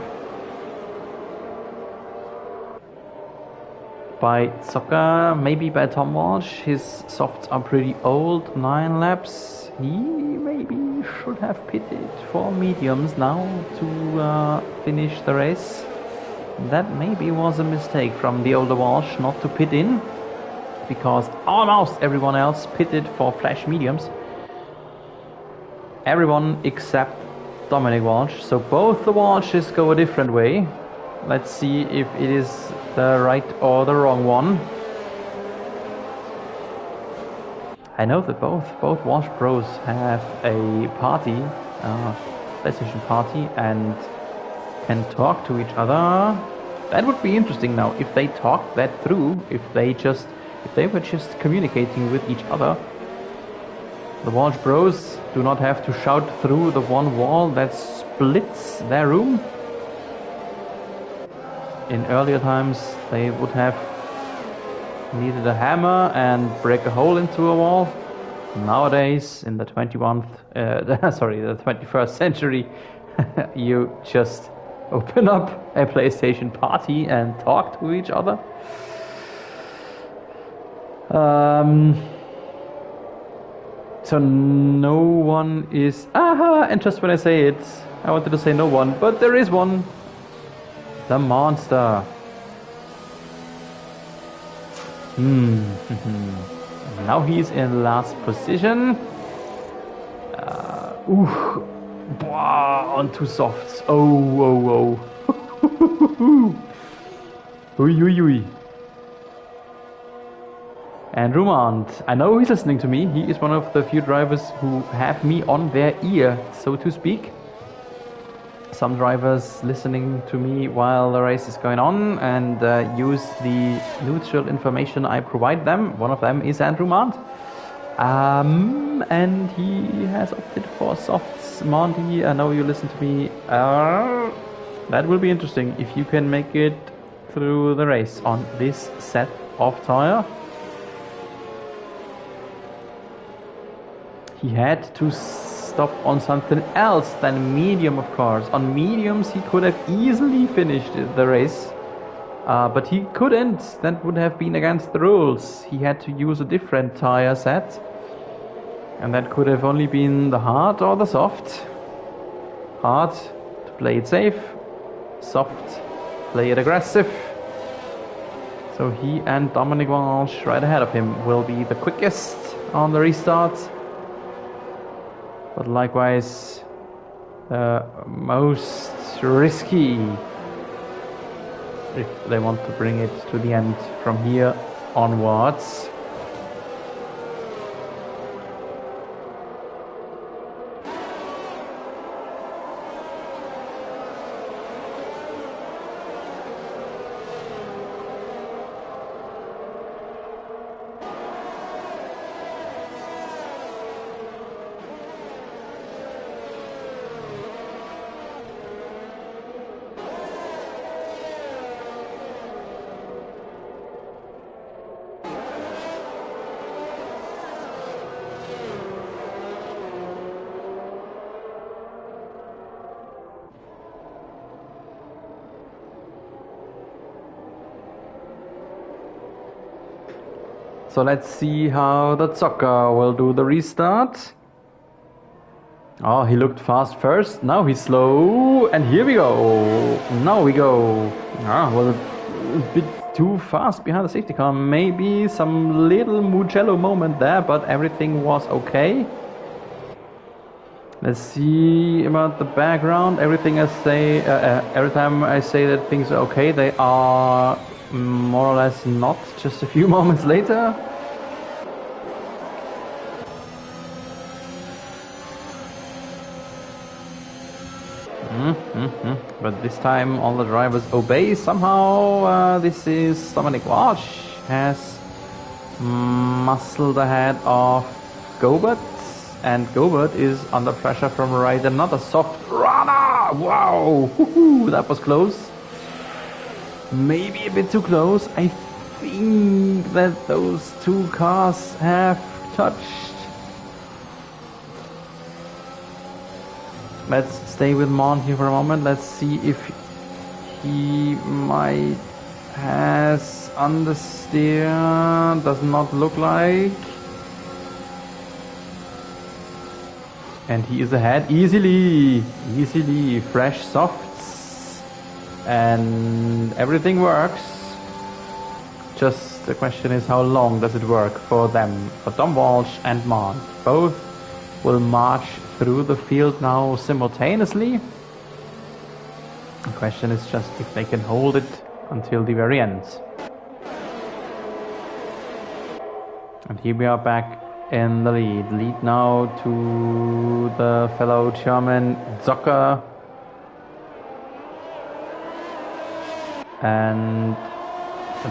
By Zocker, maybe by Tom Walsh. His softs are pretty old, 9 laps. He maybe should have pitted for mediums now to finish the race. That maybe was a mistake from the older Walsh not to pit in, because almost everyone else pitted for flash mediums. Everyone except Dominic Walsh. So both the Walshes go a different way. Let's see if it is the right or the wrong one. I know that both Walsh Bros have a party, PlayStation party, and can talk to each other. That would be interesting now if they talked that through. If they were just communicating with each other. The Walsh Bros do not have to shout through the one wall that splits their room. In earlier times, they would have needed a hammer and break a hole into a wall. Nowadays, in the 21st century, you just open up a PlayStation party and talk to each other. So no one is... and just when I say it, I wanted to say no one, but there is one. The monster. Now he's in last position. On 2 softs. Oh. Ui. And Rumand, I know he's listening to me. He is one of the few drivers who have me on their ear, so to speak. some drivers listening to me while the race is going on and use the neutral information I provide them. One of them is Andrew Mant. And he has opted for softs. Monty, I know you listen to me. That will be interesting if you can make it through the race on this set of tire. He had to stop on something else than medium, of course. On mediums he could have easily finished the race, but he couldn't. That would have been against the rules. He had to use a different tire set, and that could have only been the hard or the soft. Hard to play it safe, soft play it aggressive. So he and Dominic Walsh right ahead of him will be the quickest on the restart, but likewise the most risky if they want to bring it to the end from here onwards. So let's see how the Zocker will do the restart. Oh, he looked fast first, now he's slow, and here we go. Now we go. Well, a bit too fast behind the safety car. Maybe some little Mugello moment there, but everything was okay. Let's see about the background. Everything I say, every time I say that things are okay, they are more or less not, just a few moments later. But this time all the drivers obey somehow. This is Dominic Walsh has muscled ahead of Gobert, and Gobert is under pressure from right. Another soft runner. Wow, that was close. Maybe a bit too close. I think that those two cars have touched. Let's stay with Mont here for a moment. Let's see if he might has understeer. Does not look like. And he is ahead easily. Fresh softs. And everything works. Just the question is, how long does it work for them? For Dom Walsh and Mont. Both will march through the field now simultaneously. The question is just if they can hold it until the very end. And here we are back in the lead. Lead now to the fellow German Zocker. And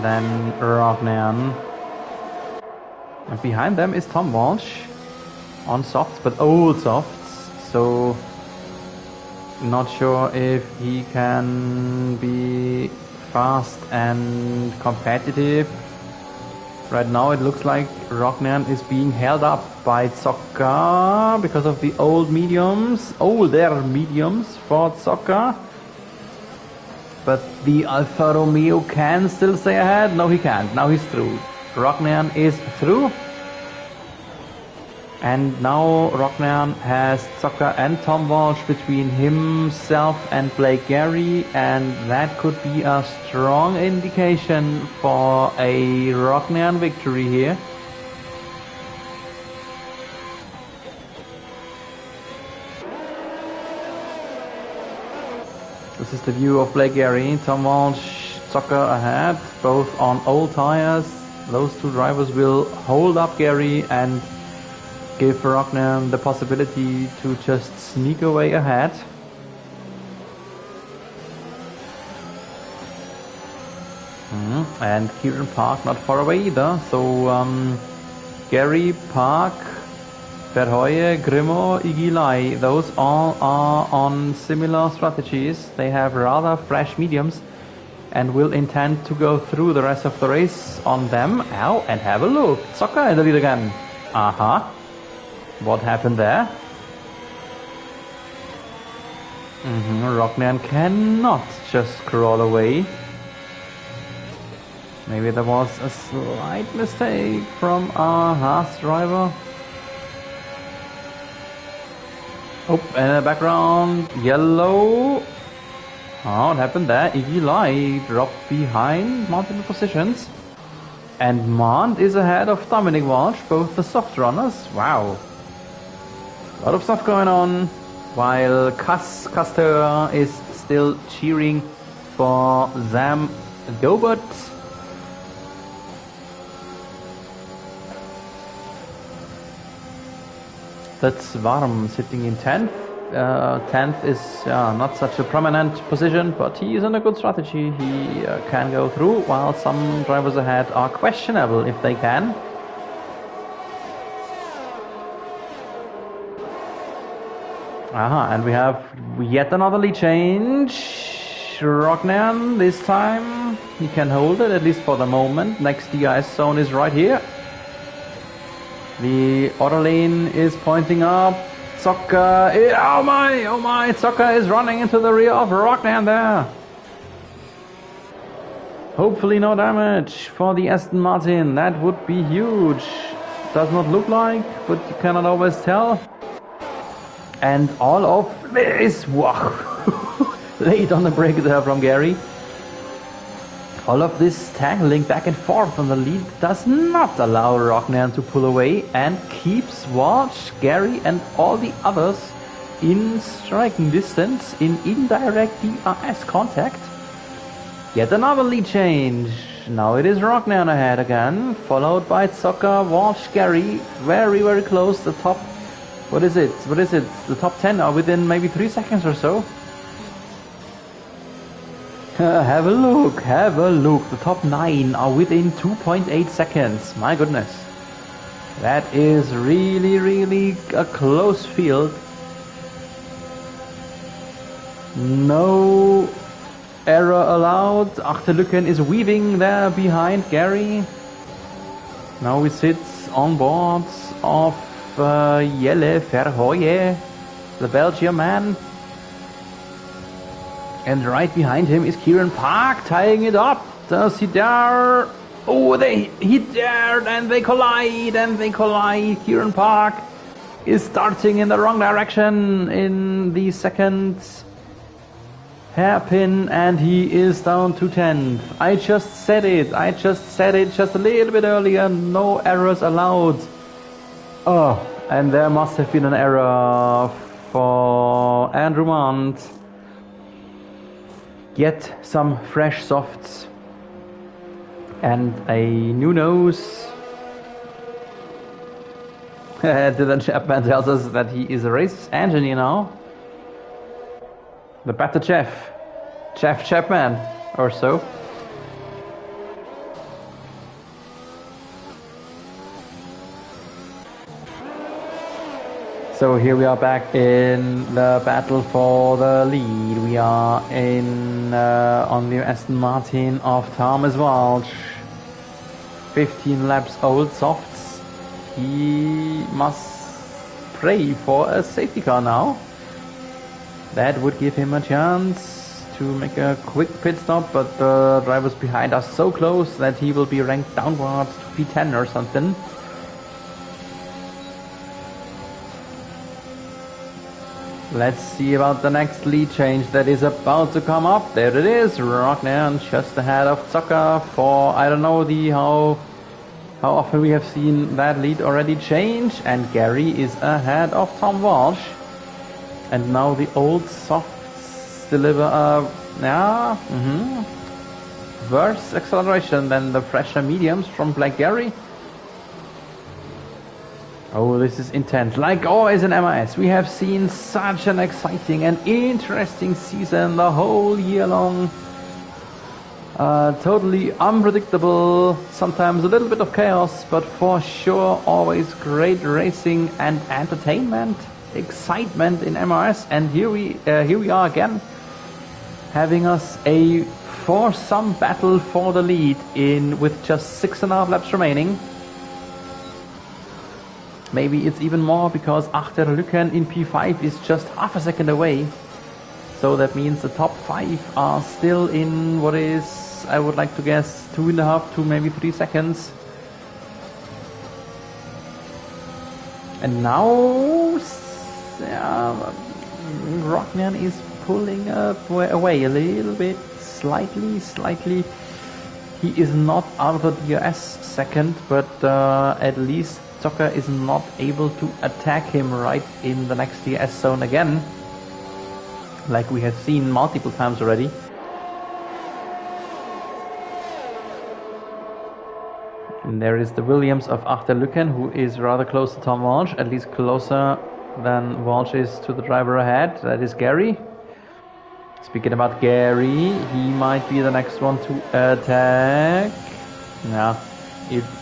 then Rognan. And behind them is Tom Walsh. On softs, but old softs, so not sure if he can be fast and competitive. Right now it looks like Rognan is being held up by Zocker because of the older mediums for Zocker. But the Alfa Romeo can still stay ahead. No, he can't. Now he's through. Rognan is through. And now Rognan has Zocker and Tom Walsh between himself and Blake Gary, and that could be a strong indication for a Rognan victory here. This is the view of Blake Gary. Tom Walsh, Zocker ahead, both on old tires. Those two drivers will hold up Gary and give Rognan the possibility to just sneak away ahead. And Kieran Park not far away either. So Gary, Park, Verhoye, Grimo, Igilai, those all are on similar strategies. They have rather fresh mediums and will intend to go through the rest of the race on them. Ow, and have a look. Soccer in the lead again. What happened there? Rockman cannot just crawl away. Maybe there was a slight mistake from our Haas driver. Oh, and in the background, yellow. Oh, what happened there? Iggy Lai dropped behind multiple positions. And Mont is ahead of Dominic Walsh, both the soft runners. Wow. A lot of stuff going on. While Castor is still cheering for Sam Gobert. That's Varm sitting in 10th. 10th is not such a prominent position, but he is in a good strategy. He can go through, while some drivers ahead are questionable if they can. And we have yet another lead change. Rognan this time, he can hold it, at least for the moment. Next DRS zone is right here. The auto lane is pointing up. Zocker, oh my, Zocker is running into the rear of Rognan there. Hopefully no damage for the Aston Martin, that would be huge. Does not look like, but you cannot always tell. And all of this, wow, late on the brake there from Gary. All of this tangling back and forth on the lead does not allow Rognan to pull away and keeps Walsh, Gary and all the others in striking distance in indirect DRS contact. Yet another lead change. Now it is Rognan ahead again, followed by Zocker, Walsh, Gary, very, very close. The top, what is it? The top 10 are within maybe 3 seconds or so. Have a look. The top 9 are within 2.8 seconds. My goodness. That is really, really a close field. No error allowed. Achterlücken is weaving there behind Gary. Now he sits on board of Jelle Verhoye, the Belgian man. And right behind him is Kieran Park tying it up. Does he dare? Oh, he dared and they collide. Kieran Park is starting in the wrong direction in the second hairpin and he is down to 10th. I just said it just a little bit earlier. No errors allowed. Oh, and there must have been an error for Andrew Mont. Get some fresh softs and a new nose. Dylan Chapman tells us that he is a race engineer now. The better Jeff Chapman or so. So here we are back in the battle for the lead. We are in on the Aston Martin of Thomas Walsh. 15 laps old softs. He must pray for a safety car now. That would give him a chance to make a quick pit stop, but the drivers behind are so close that he will be ranked downwards to P10 or something. Let's see about the next lead change that is about to come up. There it is, Rognan just ahead of Zocker for, I don't know how often we have seen that lead already change. And Gary is ahead of Tom Walsh. And now the old softs deliver a worse acceleration than the fresher mediums from Black Gary. Oh, this is intense. Like always in MIS, we have seen such an exciting and interesting season the whole year long. Totally unpredictable, sometimes a little bit of chaos, but for sure always great racing and entertainment, excitement in MRS. And here we are again, having us a foursome battle for the lead with just 6.5 laps remaining. Maybe it's even more because Achterlücken in P5 is just half a second away. So that means the top 5 are still in what is, I would like to guess, 2.5 to maybe 3 seconds. And now Rognan is pulling away a little bit, slightly. He is not out of the DRS second, but at least Zocker is not able to attack him right in the next DRS zone again, like we have seen multiple times already. And there is the Williams of Achterlücken, who is rather close to Tom Walsh, at least closer than Walsh is to the driver ahead. That is Gary. Speaking about Gary, he might be the next one to attack. Yeah,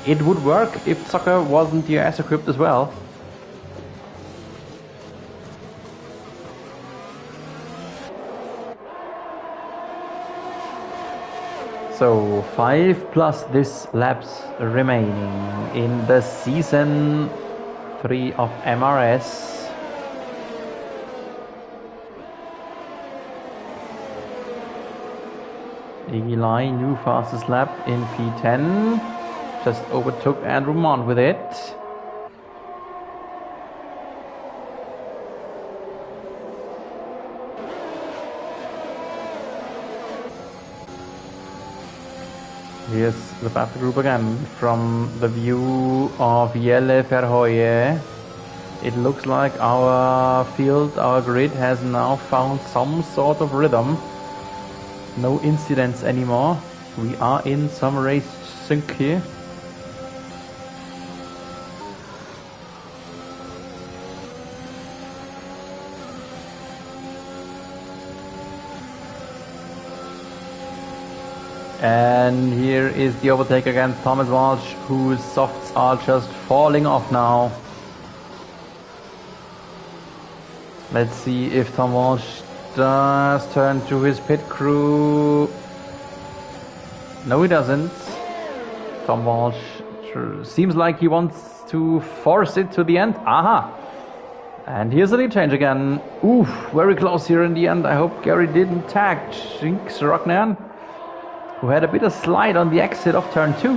it would work if Zocker wasn't DRS equipped as well. So 5 plus this laps remaining in the season 3 of MRS. Eli, new fastest lap in P10, just overtook Andrew Mond with it. Here's the battle group again from the view of Jelle Verheuye. It looks like our field, our grid has now found some sort of rhythm. No incidents anymore. We are in some race sync here. And here is the overtake against Thomas Walsh, whose softs are just falling off now. Let's see if Tom Walsh does turn to his pit crew. No, he doesn't. Tom Walsh seems like he wants to force it to the end. Aha! And here's the lead change again. Oof, very close here in the end. I hope Gary didn't tag Jinx Rognan, who had a bit of slide on the exit of turn 2,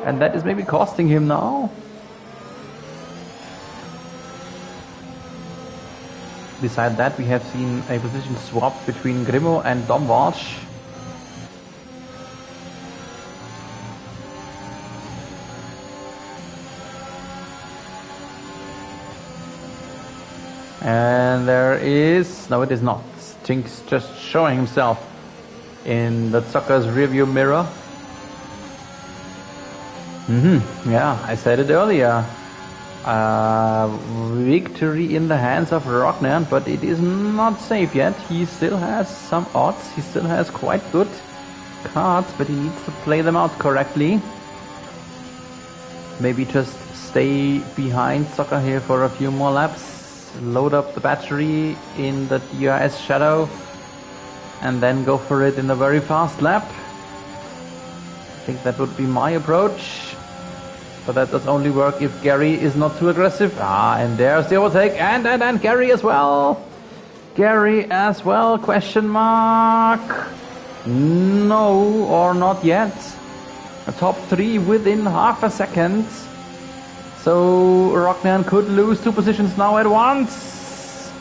and that is maybe costing him now. Beside that, we have seen a position swap between Grimo and Dom Walsh. And there is... no, it is not. Jinx just showing himself in the Zocker's rearview mirror. Yeah, I said it earlier. Victory in the hands of Rognan, but it is not safe yet. He still has some odds. He still has quite good cards, but he needs to play them out correctly. Maybe just stay behind Zocker here for a few more laps. Load up the battery in the DRS shadow and then go for it in a very fast lap. I think that would be my approach. But that does only work if Gary is not too aggressive. And there's the overtake, and Gary as well. Gary as well, question mark. No, or not yet. A top 3 within half a second. So Rognan could lose 2 positions now at once.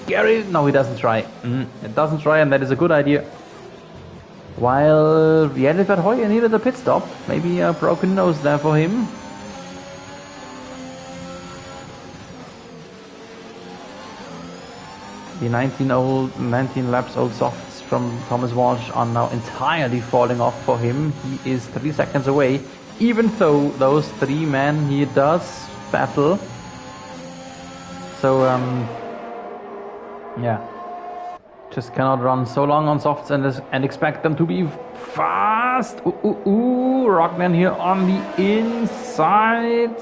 Gary, no, he doesn't try. It doesn't try, and that is a good idea. While Jelle Verheuye needed a pit stop. Maybe a broken nose there for him. The 19 laps old softs from Thomas Walsh are now entirely falling off for him. He is 3 seconds away, even though those 3 men he does battle. So, yeah. Just cannot run so long on softs and expect them to be fast. Rockman here on the inside.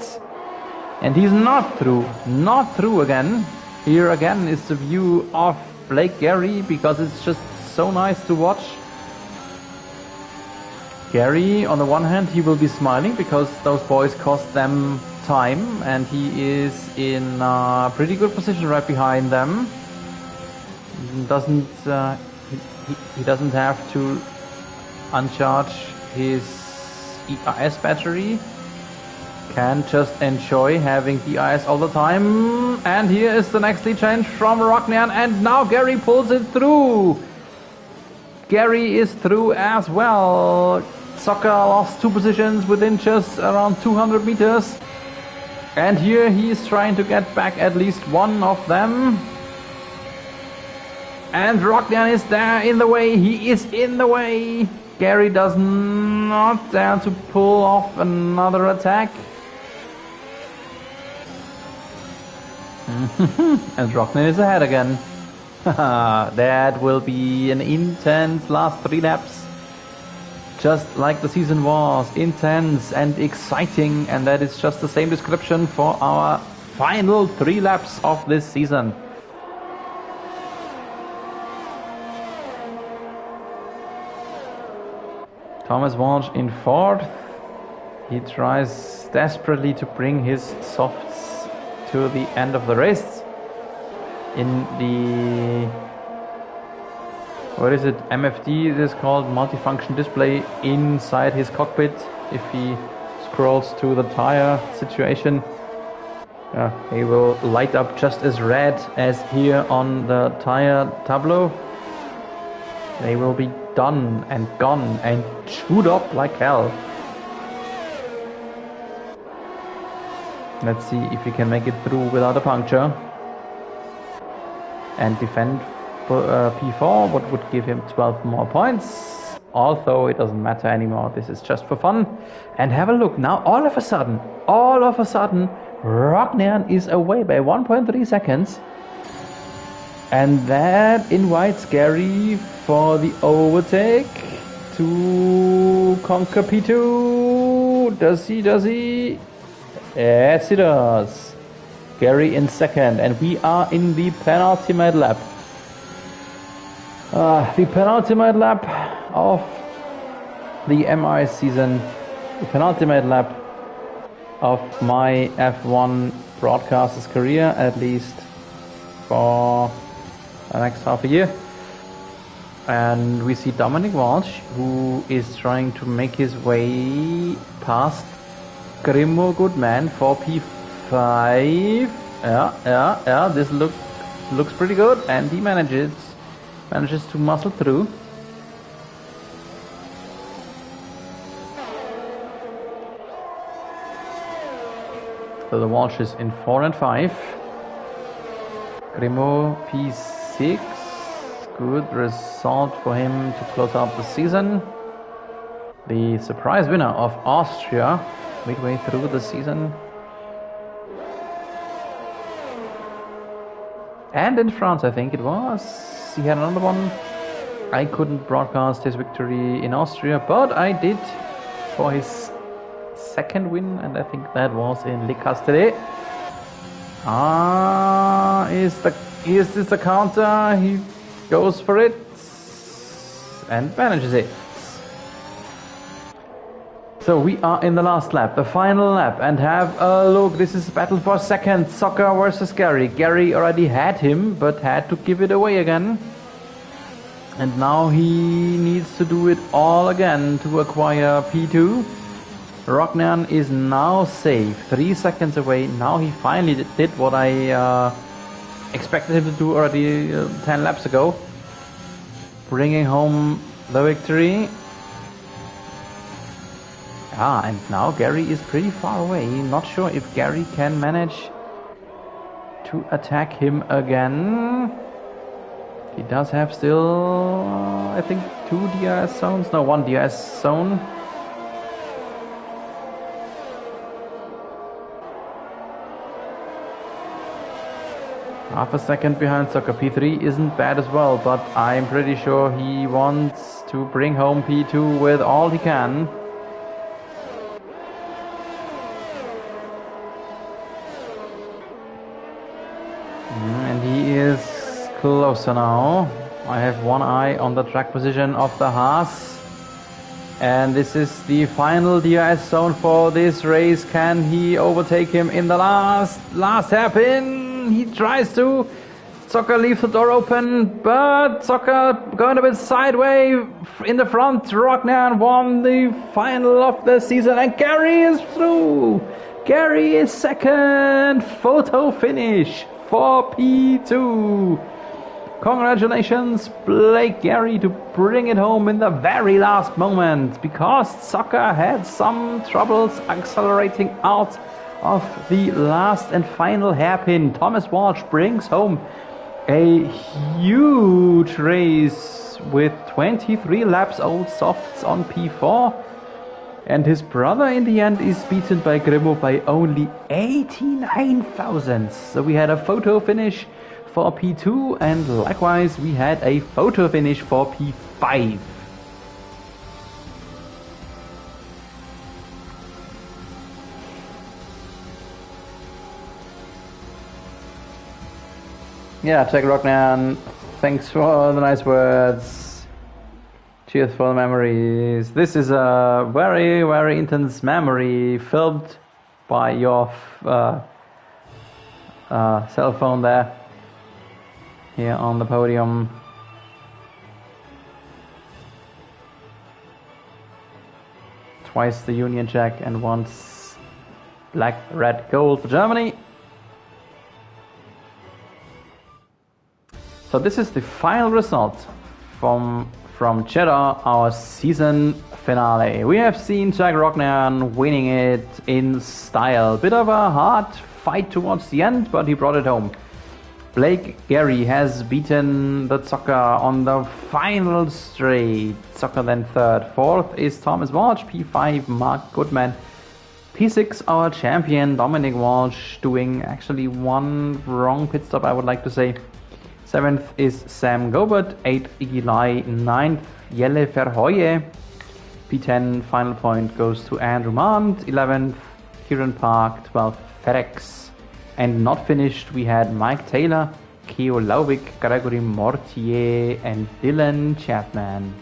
And he's not through again. Here again is the view of Blake Gary because it's just so nice to watch. Gary, on the one hand, he will be smiling because those boys cost them time and he is in a pretty good position right behind them. He doesn't have to uncharge his ERS battery. Can just enjoy having DRS all the time. And here is the next lead change from Rockman, and now Gary pulls it through. Gary is through as well. Soccer lost 2 positions within just around 200 meters. And here he is trying to get back at least one of them. And Rockman is there in the way. He is in the way. Gary does not dare to pull off another attack. And Rockman is ahead again. That will be an intense last 3 laps. Just like the season was, intense and exciting, and that is just the same description for our final 3 laps of this season. Thomas Walsh in 4th. He tries desperately to bring his softs to the end of the race. In the, what is it, MFD it is called, multifunction display inside his cockpit. If he scrolls to the tire situation, he will light up just as red as here on the tire tableau. They will be done and gone and chewed up like hell. Let's see if we can make it through without a puncture. And defend P4, what would give him 12 more points. Although it doesn't matter anymore, this is just for fun. And have a look, now all of a sudden, Rockman is away by 1.3 seconds. And that invites Gary for the overtake to conquer P2. Does he? Yes, he does. Gary in 2nd, and we are in the penultimate lap. The penultimate lap of the MI season. The penultimate lap of my F1 broadcaster's career, at least for the next half a year. And we see Dominic Walsh, who is trying to make his way past Grimo Goodman for P5. Yeah, this looks pretty good, and he manages to muscle through. So the Walsh is in 4 and 5. Grimo P6. Good result for him to close out the season. The surprise winner of Austria midway through the season. And in France, I think it was. He had another one. I couldn't broadcast his victory in Austria, but I did for his 2nd win, and I think that was in Le Castellet. Is this the counter? He goes for it and manages it. So we are in the last lap, the final lap, and have a look. This is a battle for 2nd. Soccer versus Gary. Gary already had him, but had to give it away again. And now he needs to do it all again to acquire P2. Rockman is now safe, 3 seconds away. Now he finally did what I expected him to do already 10 laps ago. Bringing home the victory. And now Gary is pretty far away. Not sure if Gary can manage to attack him again. He does have still, I think, 2 DRS zones. No, 1 DRS zone. Half a second behind Soccer. P3 isn't bad as well, but I'm pretty sure he wants to bring home P2 with all he can. And he is closer now. I have one eye on the track position of the Haas. And this is the final DRS zone for this race. Can he overtake him in the last hairpin? He tries to. Soccer leaves the door open, but Soccer going a bit sideways in the front. Rognan won the final of the season, and Gary is through. Gary is second. Photo finish for P2. Congratulations, Blake Gary, to bring it home in the very last moment, because Soccer had some troubles accelerating out of the last and final hairpin. Thomas Walsh brings home a huge race with 23 laps old softs on P4. And his brother in the end is beaten by Grimo by only 89 thousandths. So we had a photo finish for P2, and likewise we had a photo finish for P5. Yeah, Jack Rognan, thanks for the nice words. Cheers for the memories. This is a very, very intense memory filmed by your cell phone there. Here on the podium. Twice the Union Jack and once black, red, gold for Germany. So this is the final result from Jeddah, our season finale. We have seen Jack Rognan winning it in style. Bit of a hard fight towards the end, but he brought it home. Blake Gary has beaten the Soccer on the final straight. Soccer then third. Fourth is Thomas Walsh. P5, Mark Goodman. P6, our champion, Dominic Walsh, doing actually one wrong pit stop, I would like to say. Seventh is Sam Gobert. Eighth, Iggy Lai. Ninth, Jelle Verhooye. P10, final point goes to Andrew Mant. 11th, Kieran Park. 12th, FedEx. And not finished, we had Mike Taylor, Keo Lauvik, Gregory Mortier, and Dylan Chapman.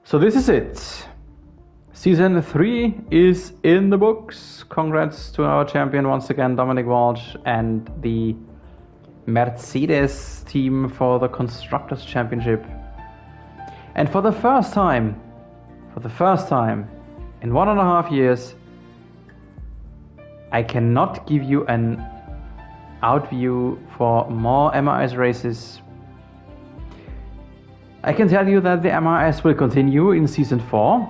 So this is it. Season 3 is in the books. Congrats to our champion once again, Dominic Walsh, and the Mercedes team for the Constructors' Championship. And for the first time in 1.5 years, I cannot give you an outview for more MRS races. I can tell you that the MRS will continue in Season 4.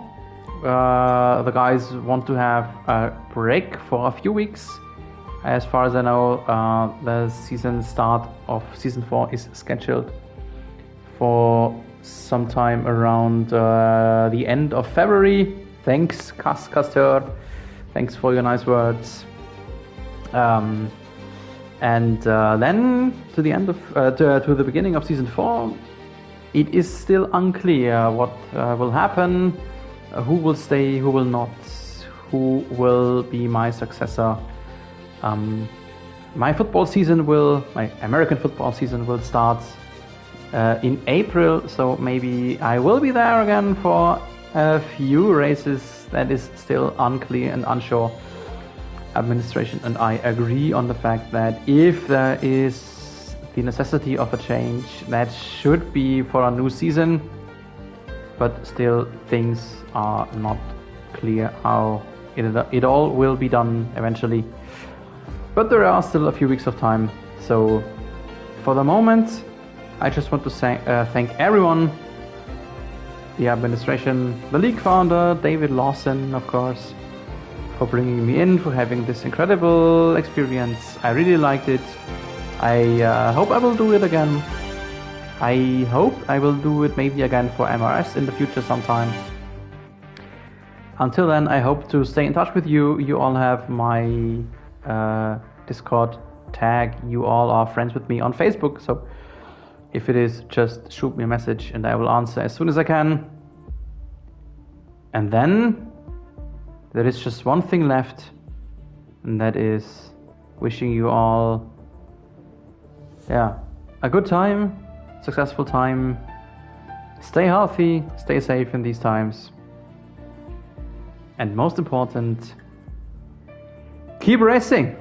The guys want to have a break for a few weeks. As far as I know, the season start of Season 4 is scheduled for sometime around the end of February. Thanks, Castor. Thanks for your nice words. And then to the end of to the beginning of Season 4, it is still unclear what will happen, who will stay, who will not, who will be my successor. My American football season will start in April, so maybe I will be there again for a few races. That is still unclear and unsure. Administration and I agree on the fact that if there is the necessity of a change, that should be for a new season, but still things are not clear how it all will be done eventually. But there are still a few weeks of time, so for the moment I just want to thank everyone, the administration, the league founder, David Lawson, of course, for bringing me in, for having this incredible experience. I really liked it. I hope I will do it again. I hope I will do it maybe again for MRS in the future sometime. Until then, I hope to stay in touch with you. You all have my Discord tag. You all are friends with me on Facebook. So if it is, just shoot me a message and I will answer as soon as I can. And then there is just one thing left, and that is wishing you all, a good time, successful time. Stay healthy, stay safe in these times. And most important, keep racing!